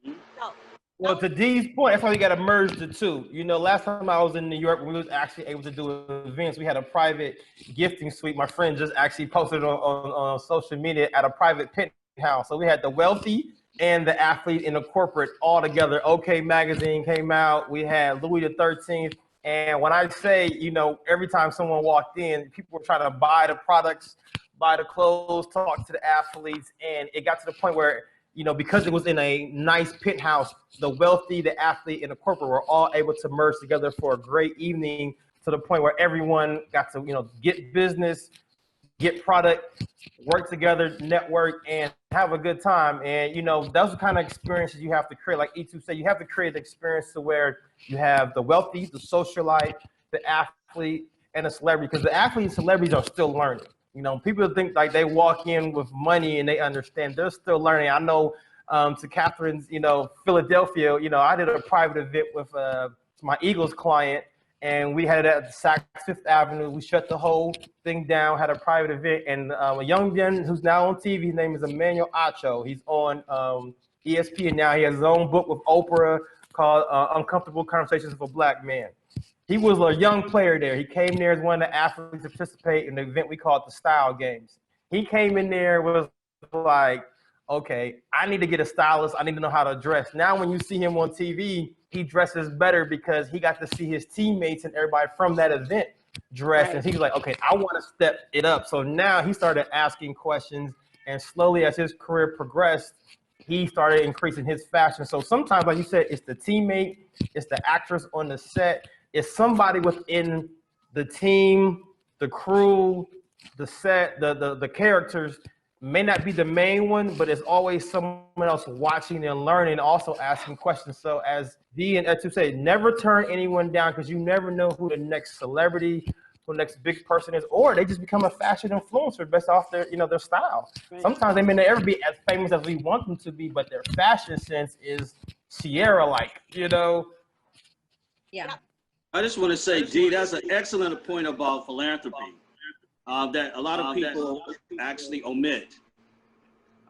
So, Well, to Dee's point, that's why we got to merge the two. Last time I was in New York, when we was actually able to do events, we had a private gifting suite. My friend just actually posted on social media at a private penthouse. So we had the wealthy and the athlete and the corporate all together. OK Magazine came out. We had Louis the 13th. And when I say, every time someone walked in, people were trying to buy the products, buy the clothes, talk to the athletes. And it got to the point where, because it was in a nice penthouse, the wealthy, the athlete, and the corporate were all able to merge together for a great evening, to the point where everyone got to, get business, get product, work together, network, and have a good time. And, those are the kind of experiences you have to create. Like Etu said, you have to create the experience to where you have the wealthy, the socialite, the athlete, and the celebrity, because the athletes and celebrities are still learning. People think like they walk in with money and they understand. They're still learning. I know to Catherine's, Philadelphia, I did a private event with my Eagles client, and we had it at Saks Fifth Avenue. We shut the whole thing down, had a private event, and a young man who's now on TV, his name is Emmanuel Acho. He's on ESPN now. He has his own book with Oprah called Uncomfortable Conversations with a Black Man. He was a young player there. He came there as one of the athletes to participate in the event we called the Style Games. He came in there, was like, okay, I need to get a stylist. I need to know how to dress. Now when you see him on TV, he dresses better because he got to see his teammates and everybody from that event dress. Right. And he's like, okay, I want to step it up. So now he started asking questions, and slowly as his career progressed, he started increasing his fashion. So sometimes, like you said, it's the teammate, it's the actress on the set, it's somebody within the team, the crew, the set, the characters may not be the main one, but it's always someone else watching and learning, also asking questions. So as Dee and Etu say, never turn anyone down, because you never know who the next celebrity, who the next big person is, or they just become a fashion influencer based off their, their style. Right. Sometimes they may not ever be as famous as we want them to be, but their fashion sense is Sierra-like, Yeah. I just want to say, Dee, that's an excellent point about philanthropy that a lot of people actually omit.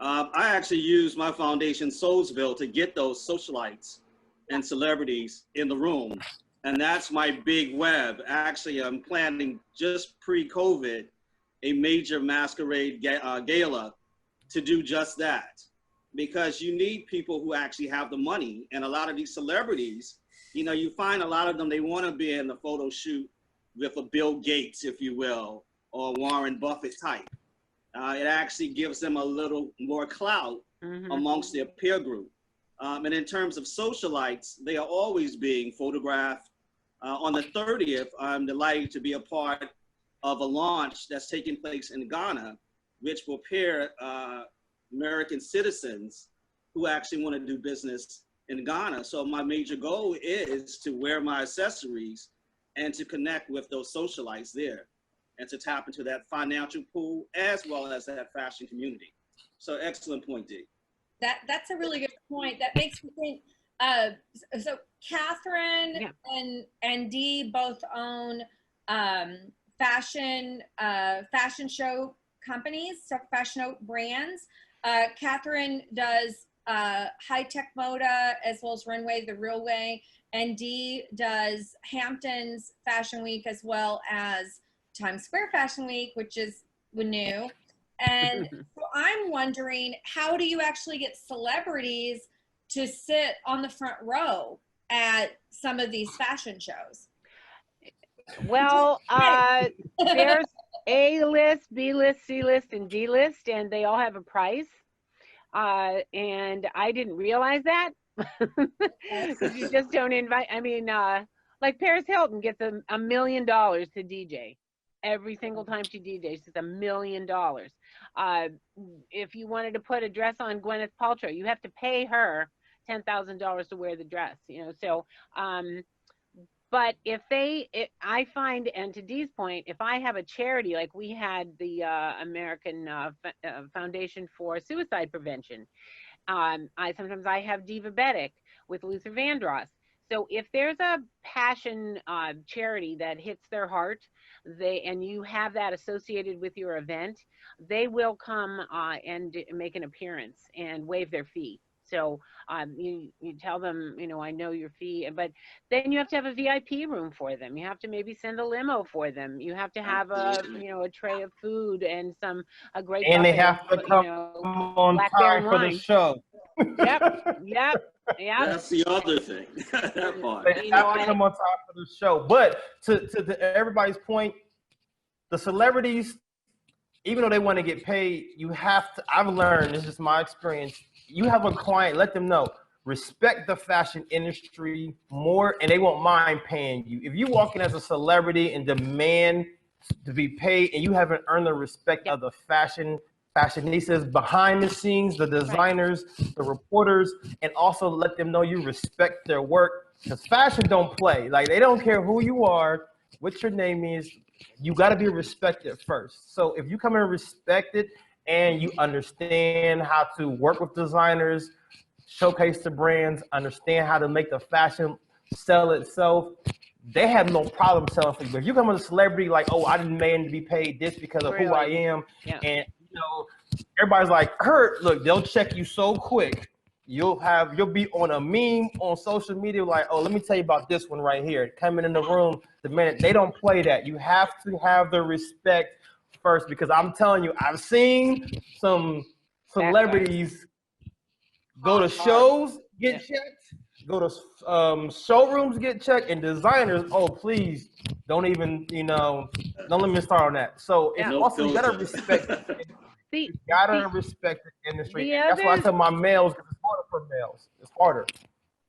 I actually use my foundation, Solesville, to get those socialites and celebrities in the room. And that's my big web. Actually, I'm planning just pre-COVID a major masquerade gala to do just that. Because you need people who actually have the money. And a lot of these celebrities, you find a lot of them, they want to be in the photo shoot with a Bill Gates, if you will, or Warren Buffett type. It actually gives them a little more clout amongst their peer group. And in terms of socialites, they are always being photographed. On the 30th, I'm delighted to be a part of a launch that's taking place in Ghana, which will pair American citizens who actually want to do business in Ghana. So my major goal is to wear my accessories and to connect with those socialites there and to tap into that financial pool as well as that fashion community. So excellent point, Dee. That's a really good point. That makes me think, so Catherine and Dee both own fashion show companies, so fashion show brands. Catherine does high-tech moda as well as Runway the Real Way, and Dee does Hampton's Fashion Week as well as Times Square Fashion Week, which is new. And so I'm wondering, how do you actually get celebrities to sit on the front row at some of these fashion shows? Well, there's A-list, B-list, C-list, and D-list, and they all have a price. And I didn't realize that. You just don't invite, like Paris Hilton gets $1 million to DJ. Every single time she DJs, it's $1 million. If you wanted to put a dress on Gwyneth Paltrow, you have to pay her $10,000 to wear the dress, so, but I find, and to Dee's point, if I have a charity, like we had the American Foundation for Suicide Prevention, sometimes I have Divabetic with Luther Vandross. So if there's a passion charity that hits their heart, and you have that associated with your event, they will come and make an appearance and waive their fee. So you tell them, I know your fee, but then you have to have a VIP room for them. You have to maybe send a limo for them. You have to have a tray of food and a great. And they have to come on time for the show. Yep. That's the other thing. That part. They have to come on time for the show. But to everybody's point, the celebrities, even though they want to get paid, you have to. I've learned, this is my experience. You have a client, let them know, respect the fashion industry more, and they won't mind paying you. If you walk in as a celebrity and demand to be paid, and you haven't earned the respect of the fashionistas behind the scenes, the designers, the reporters, and also let them know you respect their work, because fashion don't play. Like, they don't care who you are, what your name is. You got to be respected first. So if you come in respected and you understand how to work with designers, showcase the brands, understand how to make the fashion sell itself, they have no problem selling for you. But if you come as a celebrity, like, oh, I didn't mean to be paid this because of who I am, and everybody's like, look, they'll check you so quick. You'll be on a meme on social media, like, oh, let me tell you about this one right here. Coming in the room the minute. They don't play that. You have to have the respect first, because I'm telling you, I've seen some celebrities go to shows, get checked, go to showrooms, get checked, and designers, oh, please, don't even, don't let me start on that. So it's also, you gotta respect you gotta respect the industry. That's why I tell my males, because it's harder for males. It's harder.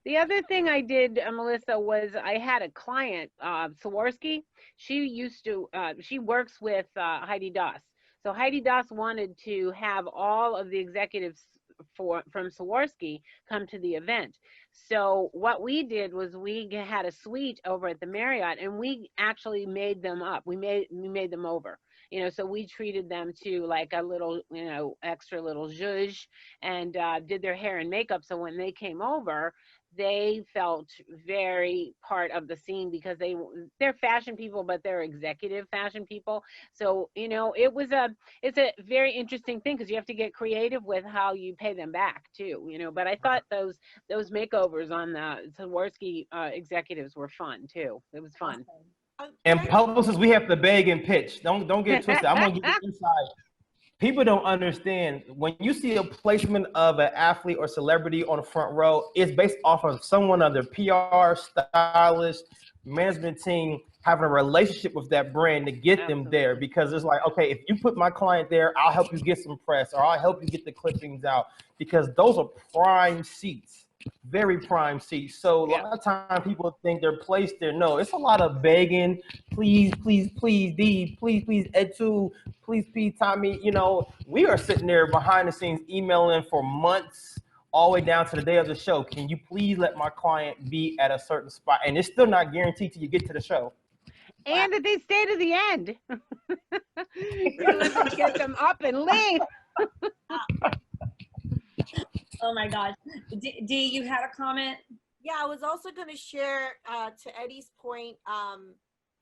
The other thing I did, Melissa, was I had a client, Swarovski. She works with Heidi Daus. So Heidi Daus wanted to have all of the executives from Swarovski come to the event. So what we did was we had a suite over at the Marriott, and we actually made them up. We made them over. So we treated them to like a little, extra little zhuzh, and did their hair and makeup. So when they came over, they felt very part of the scene, because they're fashion people, but they're executive fashion people. So, it's a very interesting thing, because you have to get creative with how you pay them back too, but I thought those makeovers on the Swarovski executives were fun too. It was fun. And publicists, we have to beg and pitch. Don't get twisted. I'm gonna give you inside. People don't understand, when you see a placement of an athlete or celebrity on the front row, it's based off of someone of their PR, stylist, management team having a relationship with that brand to get them there. Because it's like, okay, if you put my client there, I'll help you get some press, or I'll help you get the clippings out, because those are prime seats. Very prime seats. So a lot of times people think they're placed there. No, it's a lot of begging. Please, please, please, D. Please, please, Etu. Please, please, Tommy. We are sitting there behind the scenes emailing for months, all the way down to the day of the show. Can you please let my client be at a certain spot? And it's still not guaranteed till you get to the show. And that they stay to the end. You have to get them up and leave. Oh my gosh. Dee, you had a comment? Yeah, I was also going to share to Eddie's point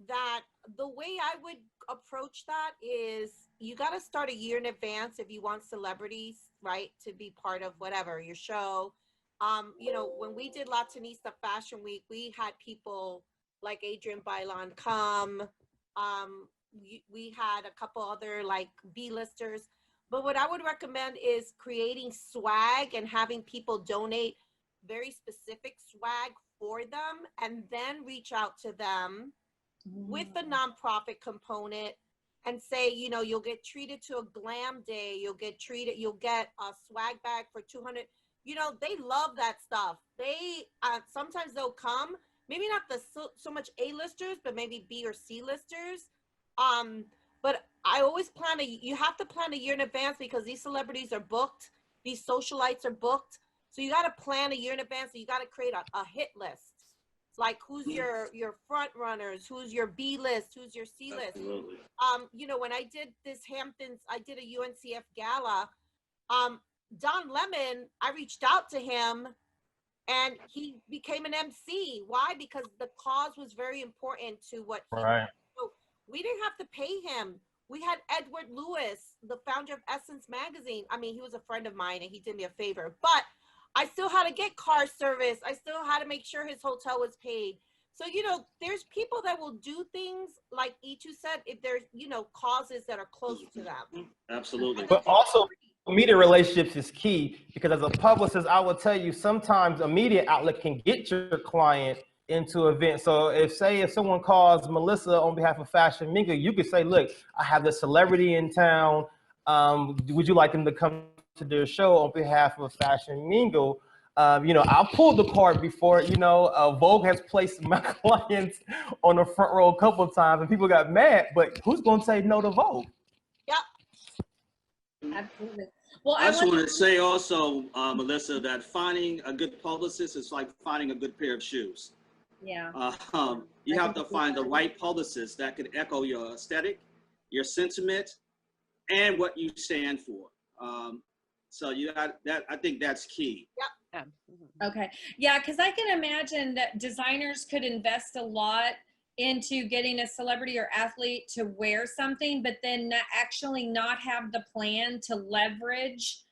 that the way I would approach that is you got to start a year in advance if you want celebrities, right, to be part of whatever, your show. When we did Latinista Fashion Week, we had people like Adrian Bailon come. We had a couple other like B-listers. But what I would recommend is creating swag and having people donate very specific swag for them, and then reach out to them with the nonprofit component and say, you'll get treated to a glam day. You'll get a swag bag for 200. They love that stuff. They sometimes they'll come, maybe not so much A-listers, but maybe B or C listers. But I always you have to plan a year in advance, because these celebrities are booked. These socialites are booked. So you got to plan a year in advance. So you got to create a hit list. Like, who's your front runners? Who's your B list? Who's your C list? Absolutely. When I did this Hamptons, I did a UNCF gala. Don Lemon, I reached out to him and he became an MC. Why? Because the cause was very important to what he did. So we didn't have to pay him. We had Edward Lewis, the founder of Essence Magazine. I mean, he was a friend of mine and he did me a favor, but I still had to get car service. I still had to make sure his hotel was paid. So, there's people that will do things like Etu said, if there's, causes that are close to them. Absolutely. But also, media relationships is key, because as a publicist, I will tell you, sometimes a media outlet can get your client into events. So if someone calls Melissa on behalf of Fashion Mingle, you could say, look, I have this celebrity in town. Would you like them to come to their show on behalf of Fashion Mingle? I've pulled the card before. Vogue has placed my clients on the front row a couple of times and people got mad, but who's going to say no to Vogue? Yep. Absolutely. Well, I just want to say also, Melissa, that finding a good publicist is like finding a good pair of shoes. Yeah. You have to find the right publicist that could echo your aesthetic, your sentiment, and what you stand for. So you got that. I think that's key. Yep. Okay. Yeah, because I can imagine that designers could invest a lot into getting a celebrity or athlete to wear something, but then actually not have the plan to leverage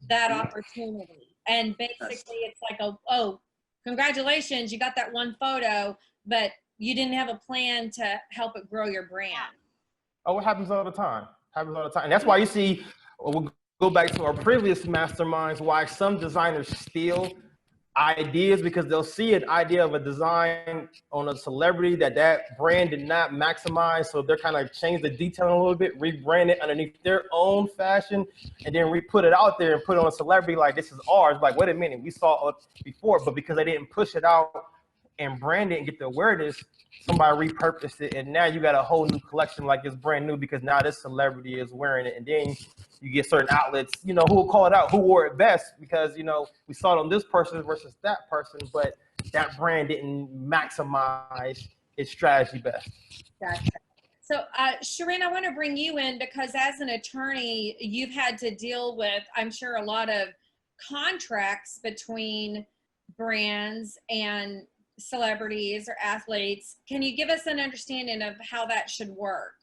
that opportunity. And basically it's like, oh, congratulations, you got that one photo, but you didn't have a plan to help it grow your brand. Oh, it happens all the time. And that's why you see, we'll go back to our previous masterminds, why some designers steal ideas, because they'll see an idea of a design on a celebrity that brand did not maximize. So they're kind of change the detailing a little bit, rebrand it underneath their own fashion, and then put it out there and put it on a celebrity like this is ours. Like, wait a minute, we saw it before, but because they didn't push it out and brand it and get the awareness, somebody repurposed it, and now you got a whole new collection like it's brand new because now this celebrity is wearing it. And then you get certain outlets, who will call it out, who wore it best, because we saw it on this person versus that person, but that brand didn't maximize its strategy best. Gotcha. So Sharon, I want to bring you in because as an attorney, you've had to deal with, I'm sure, a lot of contracts between brands and celebrities or athletes. Can you give us an understanding of how that should work?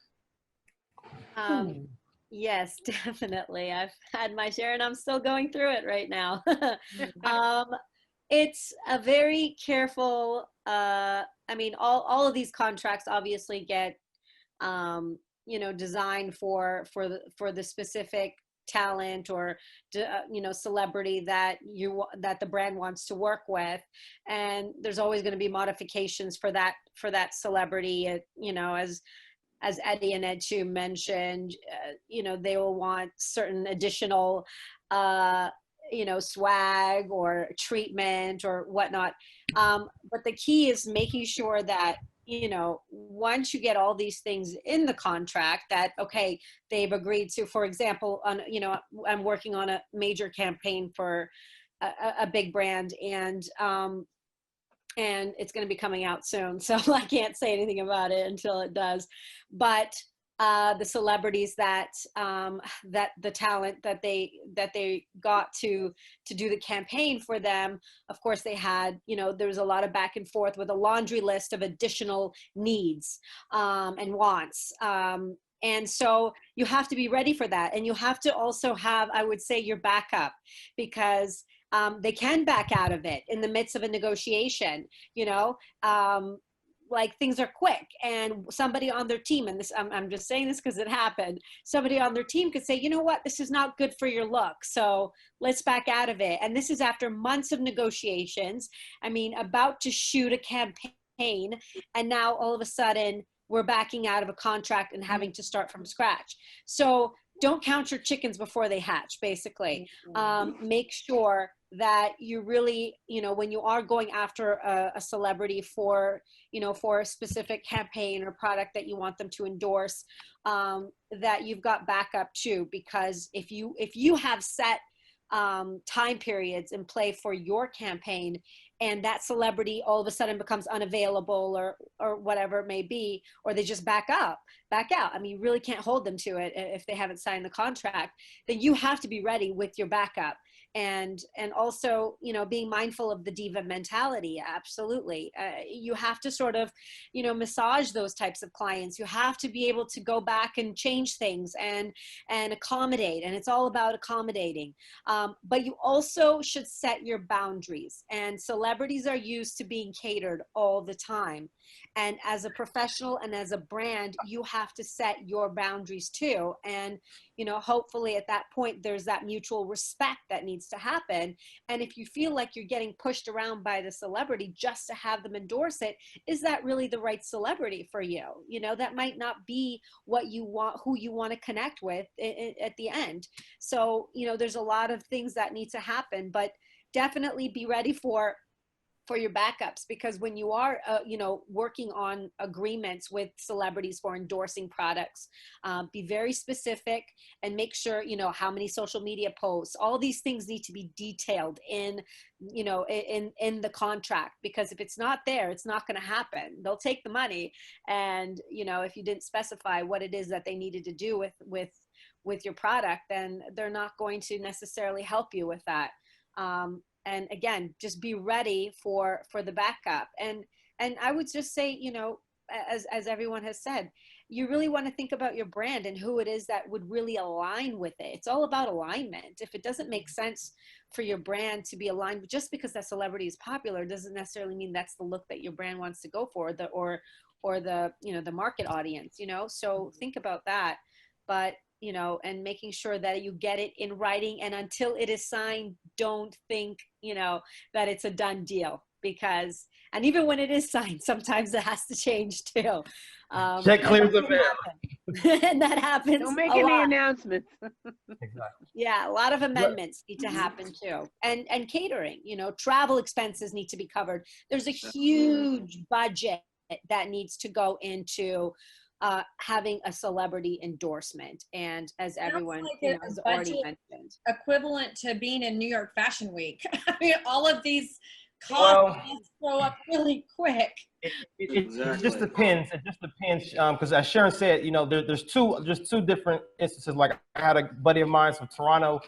Yes, definitely. I've had my share and I'm still going through it right now. It's a very careful, all of these contracts obviously get, designed for the specific talent or celebrity that the brand wants to work with, and there's always going to be modifications for that celebrity. As Eddie and Etu mentioned, they will want certain additional swag or treatment or whatnot, but the key is making sure that once you get all these things in the contract that, okay, they've agreed to, for example, I'm working on a major campaign for a big brand, and it's going to be coming out soon. So I can't say anything about it until it does. But the celebrities that the talent that they got to do the campaign for them, of course they had, there was a lot of back and forth with a laundry list of additional needs and wants. And so you have to be ready for that. And you have to also have, I would say, your backup, because they can back out of it in the midst of a negotiation, like things are quick, and somebody on their team, and this, I'm just saying this because it happened, somebody on their team could say, you know what, this is not good for your look, so let's back out of it. And this is after months of negotiations. About to shoot a campaign, and now all of a sudden we're backing out of a contract and having to start from scratch. So don't count your chickens before they hatch, basically. Make sure that you really, when you are going after a celebrity for a specific campaign or product that you want them to endorse, that you've got backup too, because if you have set time periods in play for your campaign, and that celebrity all of a sudden becomes unavailable or whatever it may be, or they just back out. You really can't hold them to it if they haven't signed the contract. Then you have to be ready with your backup. And also, being mindful of the diva mentality. Absolutely. You have to sort of, massage those types of clients. You have to be able to go back and change things and accommodate. And it's all about accommodating. But you also should set your boundaries. And celebrities are used to being catered all the time. And as a professional and as a brand, you have to set your boundaries too. And, hopefully at that point, there's that mutual respect that needs to happen. And if you feel like you're getting pushed around by the celebrity just to have them endorse it, is that really the right celebrity for you? That might not be what you want, who you want to connect with at the end. So, there's a lot of things that need to happen, but definitely be ready for your backups, because when you are, working on agreements with celebrities for endorsing products, be very specific and make sure, how many social media posts, all these things need to be detailed in the contract, because if it's not there, it's not going to happen. They'll take the money. And, if you didn't specify what it is that they needed to do with your product, then they're not going to necessarily help you with that. And again, just be ready for the backup. And I would just say, you know, as everyone has said, you really want to think about your brand and who it is that would really align with it. It's all about alignment. If it doesn't make sense for your brand to be aligned, just because that celebrity is popular doesn't necessarily mean that's the look that your brand wants to go for, or the, you know, the market audience, you know. So think about that. But, you know, and making sure that you get it in writing, and until it is signed, don't think, you know, that it's a done deal, because, and even when it is signed, sometimes it has to change too. Check clears the mail. And that happens. Don't make any announcements. Exactly. Yeah, a lot of amendments need to happen too. And catering, you know, travel expenses need to be covered. There's a huge budget that needs to go into having a celebrity endorsement. And as everyone, like you know, has already mentioned, equivalent to being in New York Fashion Week. I mean, all of these costs grow up really quick. It just depends. It just depends. Because as Sharon said, you know, there's two different instances. Like, I had a buddy of mine from Toronto.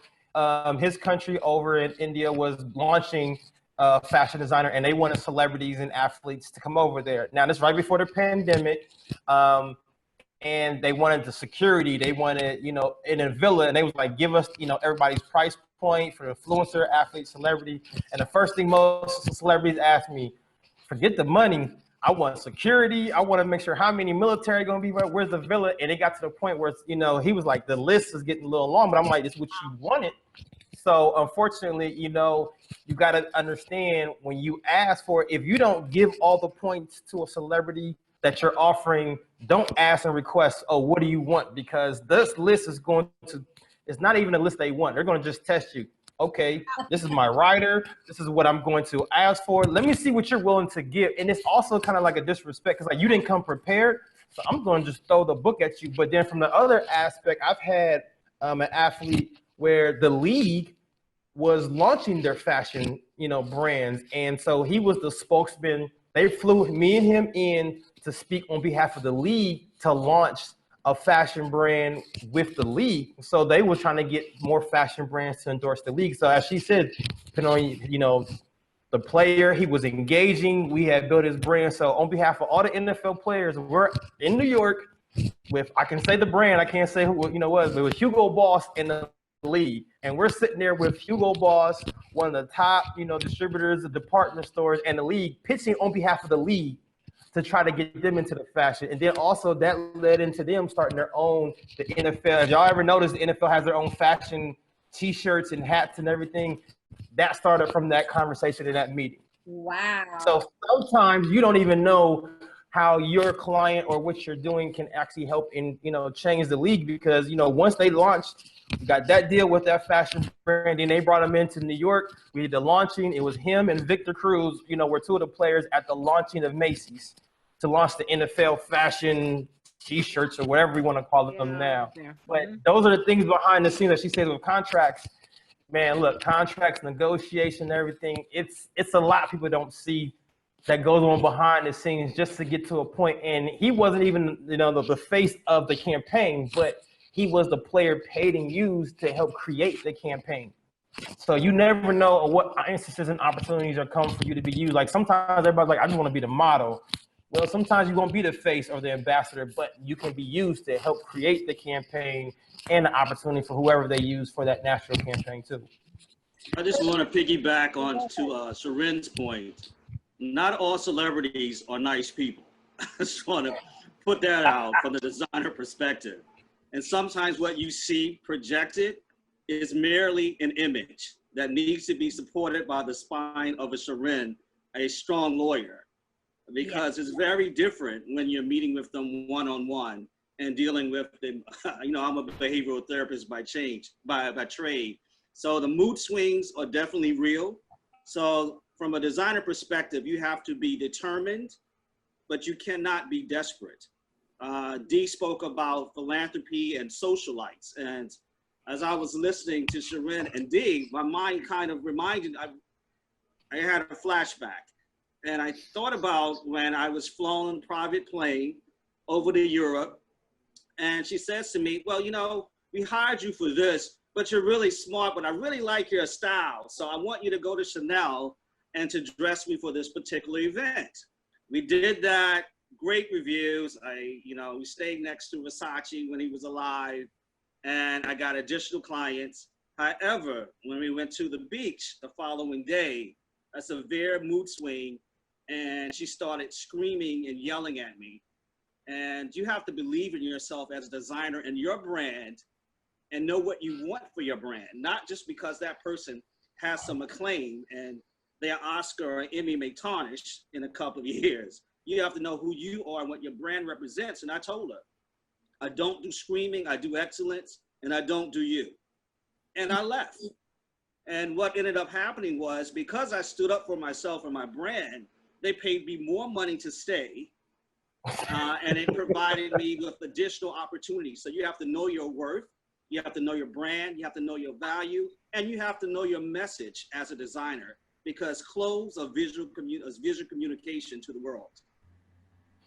His country over in India was launching a fashion designer, and they wanted celebrities and athletes to come over there. Now, this is right before the pandemic. And they wanted the security. They wanted, you know, in a villa, and they was like, give us, you know, everybody's price point for influencer, athlete, celebrity. And the first thing most celebrities ask me, forget the money, I want security. I want to make sure how many military going to be, where's the villa? And it got to the point where, you know, he was like, the list is getting a little long, but I'm like, this is what you wanted. So unfortunately, you know, you got to understand, when you ask for it, if you don't give all the points to a celebrity that you're offering, don't ask and request, oh, what do you want? Because this list is going to, it's not even a list they want. They're going to just test you. Okay, this is my rider. This is what I'm going to ask for. Let me see what you're willing to give. And it's also kind of like a disrespect, because like, you didn't come prepared, so I'm going to just throw the book at you. But then from the other aspect, I've had an athlete where the league was launching their fashion, you know, brands. And so he was the spokesman. They flew me and him in to speak on behalf of the league to launch a fashion brand with the league. So they were trying to get more fashion brands to endorse the league. So as she said, depending on, you know, the player, he was engaging. We had built his brand. So on behalf of all the NFL players, we're in New York with, I can say the brand, I can't say who, you know what, but it was Hugo Boss in the league. And we're sitting there with Hugo Boss, one of the top, you know, distributors, the department stores, and the league, pitching on behalf of the league to try to get them into the fashion. And then also that led into them starting their own, the NFL. If y'all ever notice, the NFL has their own fashion t-shirts and hats and everything. That started from that conversation in that meeting. Wow. So sometimes you don't even know how your client or what you're doing can actually help in, you know, change the league, because, you know, once they launched, we got that deal with that fashion brand, and they brought him into New York. We did the launching. It was him and Victor Cruz, you know, were two of the players at the launching of Macy's to launch the NFL fashion t-shirts or whatever we want to call them now. Yeah. But those are the things behind the scenes that she says with contracts. Man, look, contracts, negotiation, everything. It's a lot people don't see that goes on behind the scenes just to get to a point. And he wasn't even, you know, the face of the campaign, but he was the player paid and used to help create the campaign. So you never know what instances and opportunities are coming for you to be used. Like sometimes everybody's like, I just want to be the model. Well, sometimes you won't be the face or the ambassador, but you can be used to help create the campaign and the opportunity for whoever they use for that national campaign too. I just want to piggyback on to Sharon's point. Not all celebrities are nice people. I just want to put that out from the designer perspective. And sometimes what you see projected is merely an image that needs to be supported by the spine of a Sharon, a strong lawyer, because it's very different when you're meeting with them one-on-one and dealing with them. You know, I'm a behavioral therapist by trade. So the mood swings are definitely real. So from a designer perspective, you have to be determined, but you cannot be desperate. Dee spoke about philanthropy and socialites. And as I was listening to Sharon and Dee, my mind kind of reminded, I had a flashback. And I thought about when I was flown private plane over to Europe. And she says to me, well, you know, we hired you for this, but you're really smart, but I really like your style. So I want you to go to Chanel and to dress me for this particular event. We did that, great reviews. We stayed next to Versace when he was alive, and I got additional clients. However, when we went to the beach the following day, a severe mood swing, and she started screaming and yelling at me. And you have to believe in yourself as a designer and your brand and know what you want for your brand, not just because that person has some acclaim and their Oscar or Emmy may tarnish in a couple of years. You have to know who you are and what your brand represents. And I told her, I don't do screaming, I do excellence, and I don't do you. And I left. And what ended up happening was, because I stood up for myself and my brand, they paid me more money to stay. And it provided me with additional opportunities. So you have to know your worth, you have to know your brand, you have to know your value, and you have to know your message as a designer, because clothes are visual communication to the world.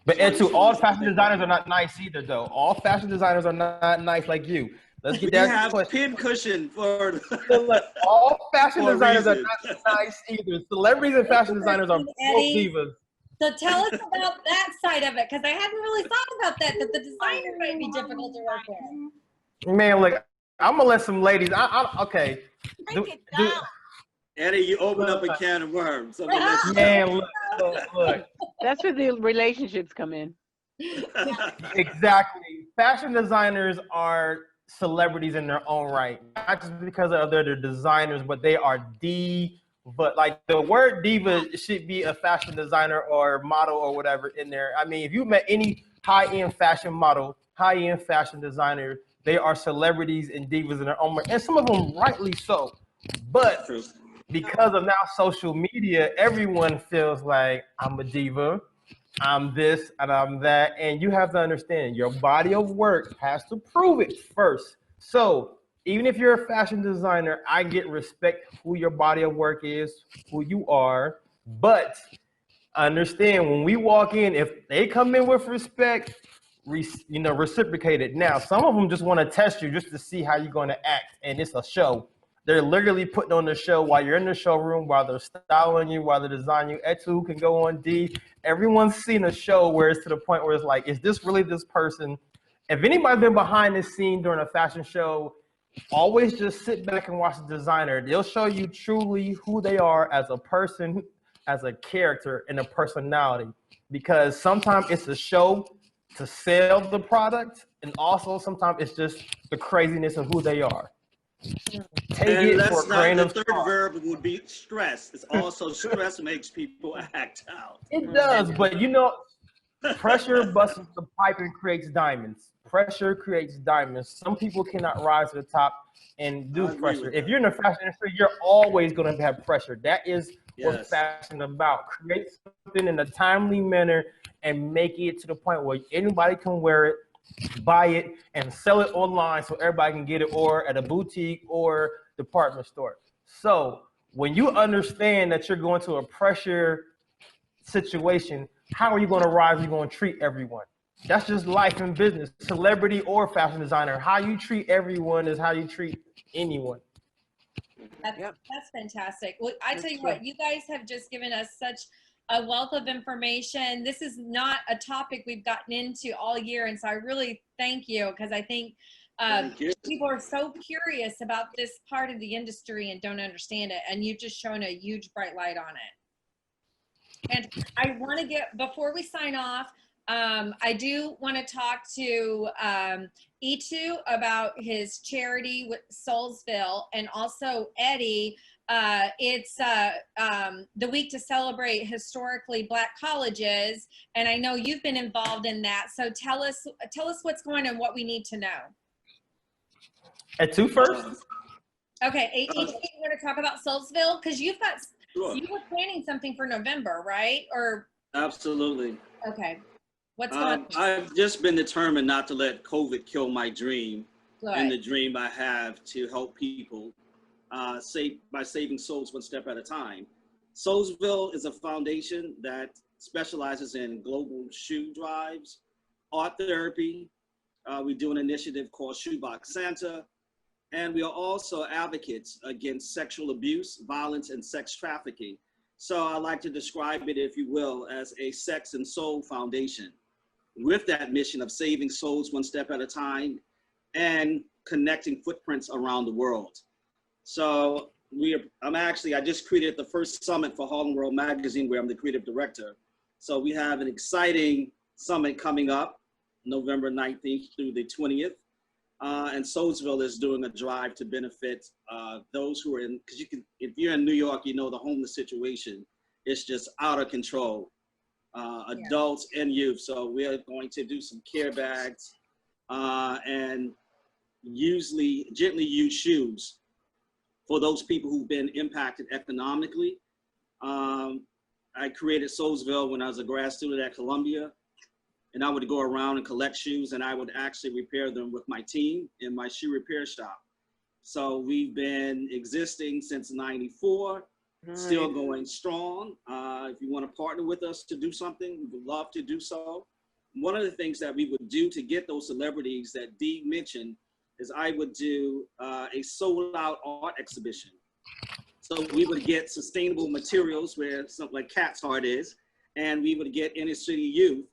But Etu, all fashion designers are not nice either, though. All fashion designers are not nice like you. Let's get that. We have pincushion for. Look, all fashion designers are not nice either. Celebrities and fashion designers are both divas. So tell us about that side of it, because I hadn't really thought about that the designer might be difficult to work with. Man, look, I'm gonna let some ladies. Okay. Eddie, you open up a can of worms. So man, look. That's where the relationships come in. Exactly. Fashion designers are celebrities in their own right, not just because of they're designers, but they are but like the word diva should be a fashion designer or model or whatever in there. I mean, if you met any high-end fashion model, high-end fashion designer, they are celebrities and divas in their own right, and some of them rightly so. But because of now social media, everyone feels like I'm a diva, I'm this and I'm that, and you have to understand your body of work has to prove it first. So even if you're a fashion designer, I get respect who your body of work is, who you are, but understand when we walk in, if they come in with respect, reciprocate it. Now, some of them just want to test you just to see how you're going to act, and it's a show. They're literally putting on the show while you're in the showroom, while they're styling you, while they're designing you. Etu can go on D. Everyone's seen a show where it's to the point where it's like, is this really this person? If anybody's been behind the scene during a fashion show, always just sit back and watch the designer. They'll show you truly who they are as a person, as a character, and a personality. Because sometimes it's a show to sell the product, and also sometimes it's just the craziness of who they are. Take it for a grain of salt. The third verb would be stress. It's also stress makes people act out. It does, but pressure busts the pipe and creates diamonds. Pressure creates diamonds. Some people cannot rise to the top and do pressure. If you're in the fashion industry, you're always going to have pressure. That is what fashion is about. Create something in a timely manner and make it to the point where anybody can wear it, buy it, and sell it online so everybody can get it, or at a boutique or department store. So when you understand that you're going to a pressure situation, how are you going to rise? You're going to treat everyone. That's just life and business, celebrity or fashion designer. How you treat everyone is how you treat anyone. That's fantastic. Well, I tell you what, you guys have just given us such a wealth of information. This is not a topic we've gotten into all year, and so I really thank you, because I think people are so curious about this part of the industry and don't understand it, and you've just shown a huge bright light on it. And I want to before we sign off, I do want to talk to Etu about his charity with Solesville, and also Eddie. It's the week to celebrate historically Black colleges, and I know you've been involved in that. So tell us what's going on, what we need to know. Etu first. Okay, Etu, you want to talk about Solesville, because you were planning something for November, right? Or absolutely. Okay. What's going on? I've just been determined not to let COVID kill my dream. Good. And the dream I have to help people by saving souls one step at a time. Solesville is a foundation that specializes in global shoe drives, art therapy, We do an initiative called Shoebox Santa. And we are also advocates against sexual abuse, violence, and sex trafficking. So I like to describe it, if you will, as a sex and soul foundation with that mission of saving souls one step at a time and connecting footprints around the world. So I just created the first summit for Harlem World Magazine, where I'm the creative director. So we have an exciting summit coming up, November 19th through the 20th. And Solesville is doing a drive to benefit those who are in, because if you're in New York, you know the homeless situation is just out of control, adults and youth. So we are going to do some care bags and gently used shoes for those people who've been impacted economically. I created Solesville when I was a grad student at Columbia. And I would go around and collect shoes, and I would actually repair them with my team in my shoe repair shop. So we've been existing since '94, still going strong. If you want to partner with us to do something, we would love to do so. One of the things that we would do to get those celebrities that Dee mentioned is I would do a sold out art exhibition. So we would get sustainable materials where something like Cat's Heart is, and we would get inner city youth.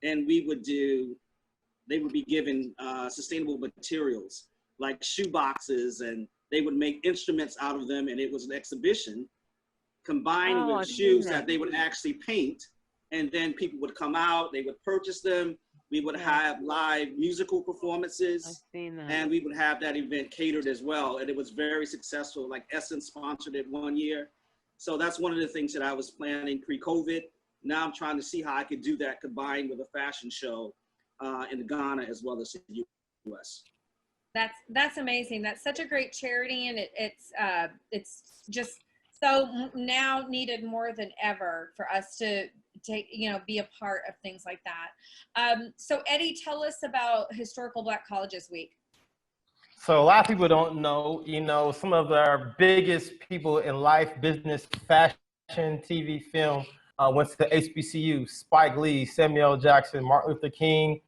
And they would be given sustainable materials like shoe boxes, and they would make instruments out of them. And it was an exhibition combined with shoes that they would actually paint. And then people would come out, they would purchase them. We would have live musical performances, and we would have that event catered as well. And it was very successful. Like Essence sponsored it one year. So that's one of the things that I was planning pre-COVID. Now I'm trying to see how I could do that combined with a fashion show in Ghana as well as in the US. That's amazing. That's such a great charity, and it's just so now needed more than ever for us to be a part of things like that. So Eddie, tell us about Historical Black Colleges Week. So a lot of people don't know, some of our biggest people in life, business, fashion, TV, film, went to HBCU. Spike Lee, Samuel L. Jackson, Martin Luther King,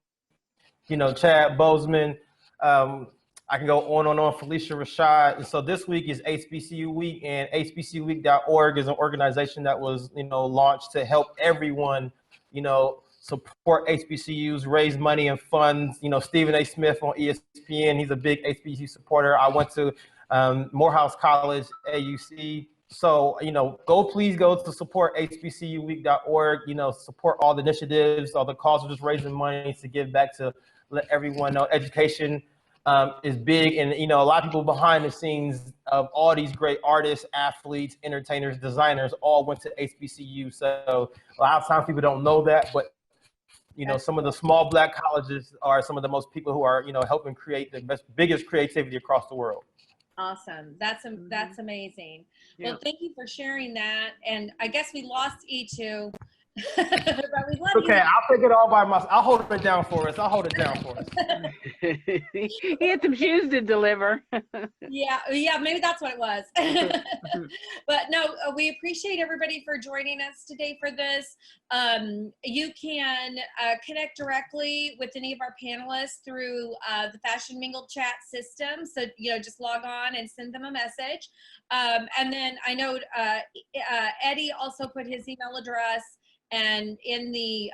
Chad Boseman. I can go on and on, Felicia Rashad. And so this week is HBCU Week, and hbcuweek.org is an organization that was, launched to help everyone, support HBCUs, raise money and funds. Stephen A. Smith on ESPN, he's a big HBCU supporter. I went to Morehouse College, AUC. So, please go to support hbcuweek.org, support all the initiatives, all the causes, just raising money to give back to let everyone know education is big. And, a lot of people behind the scenes of all these great artists, athletes, entertainers, designers all went to HBCU. So a lot of times people don't know that, but, some of the small Black colleges are some of the most people who are, helping create the biggest creativity across the world. Awesome. That's amazing. Yeah. Well, thank you for sharing that. And I guess we lost Etu. But we love okay, you. I'll take it all by myself. I'll hold it down for us. He had some shoes to deliver. yeah, maybe that's what it was. But no, we appreciate everybody for joining us today for this. You can connect directly with any of our panelists through the Fashion Mingle chat system. So, just log on and send them a message. And then I know Eddie also put his email address and in the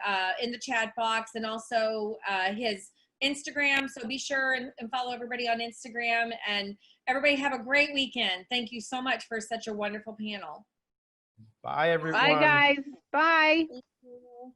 chat box, and also his Instagram. So be sure and follow everybody on Instagram, and everybody have a great weekend. Thank you so much for such a wonderful panel. Bye, everyone. Bye, guys. Bye. Thank you.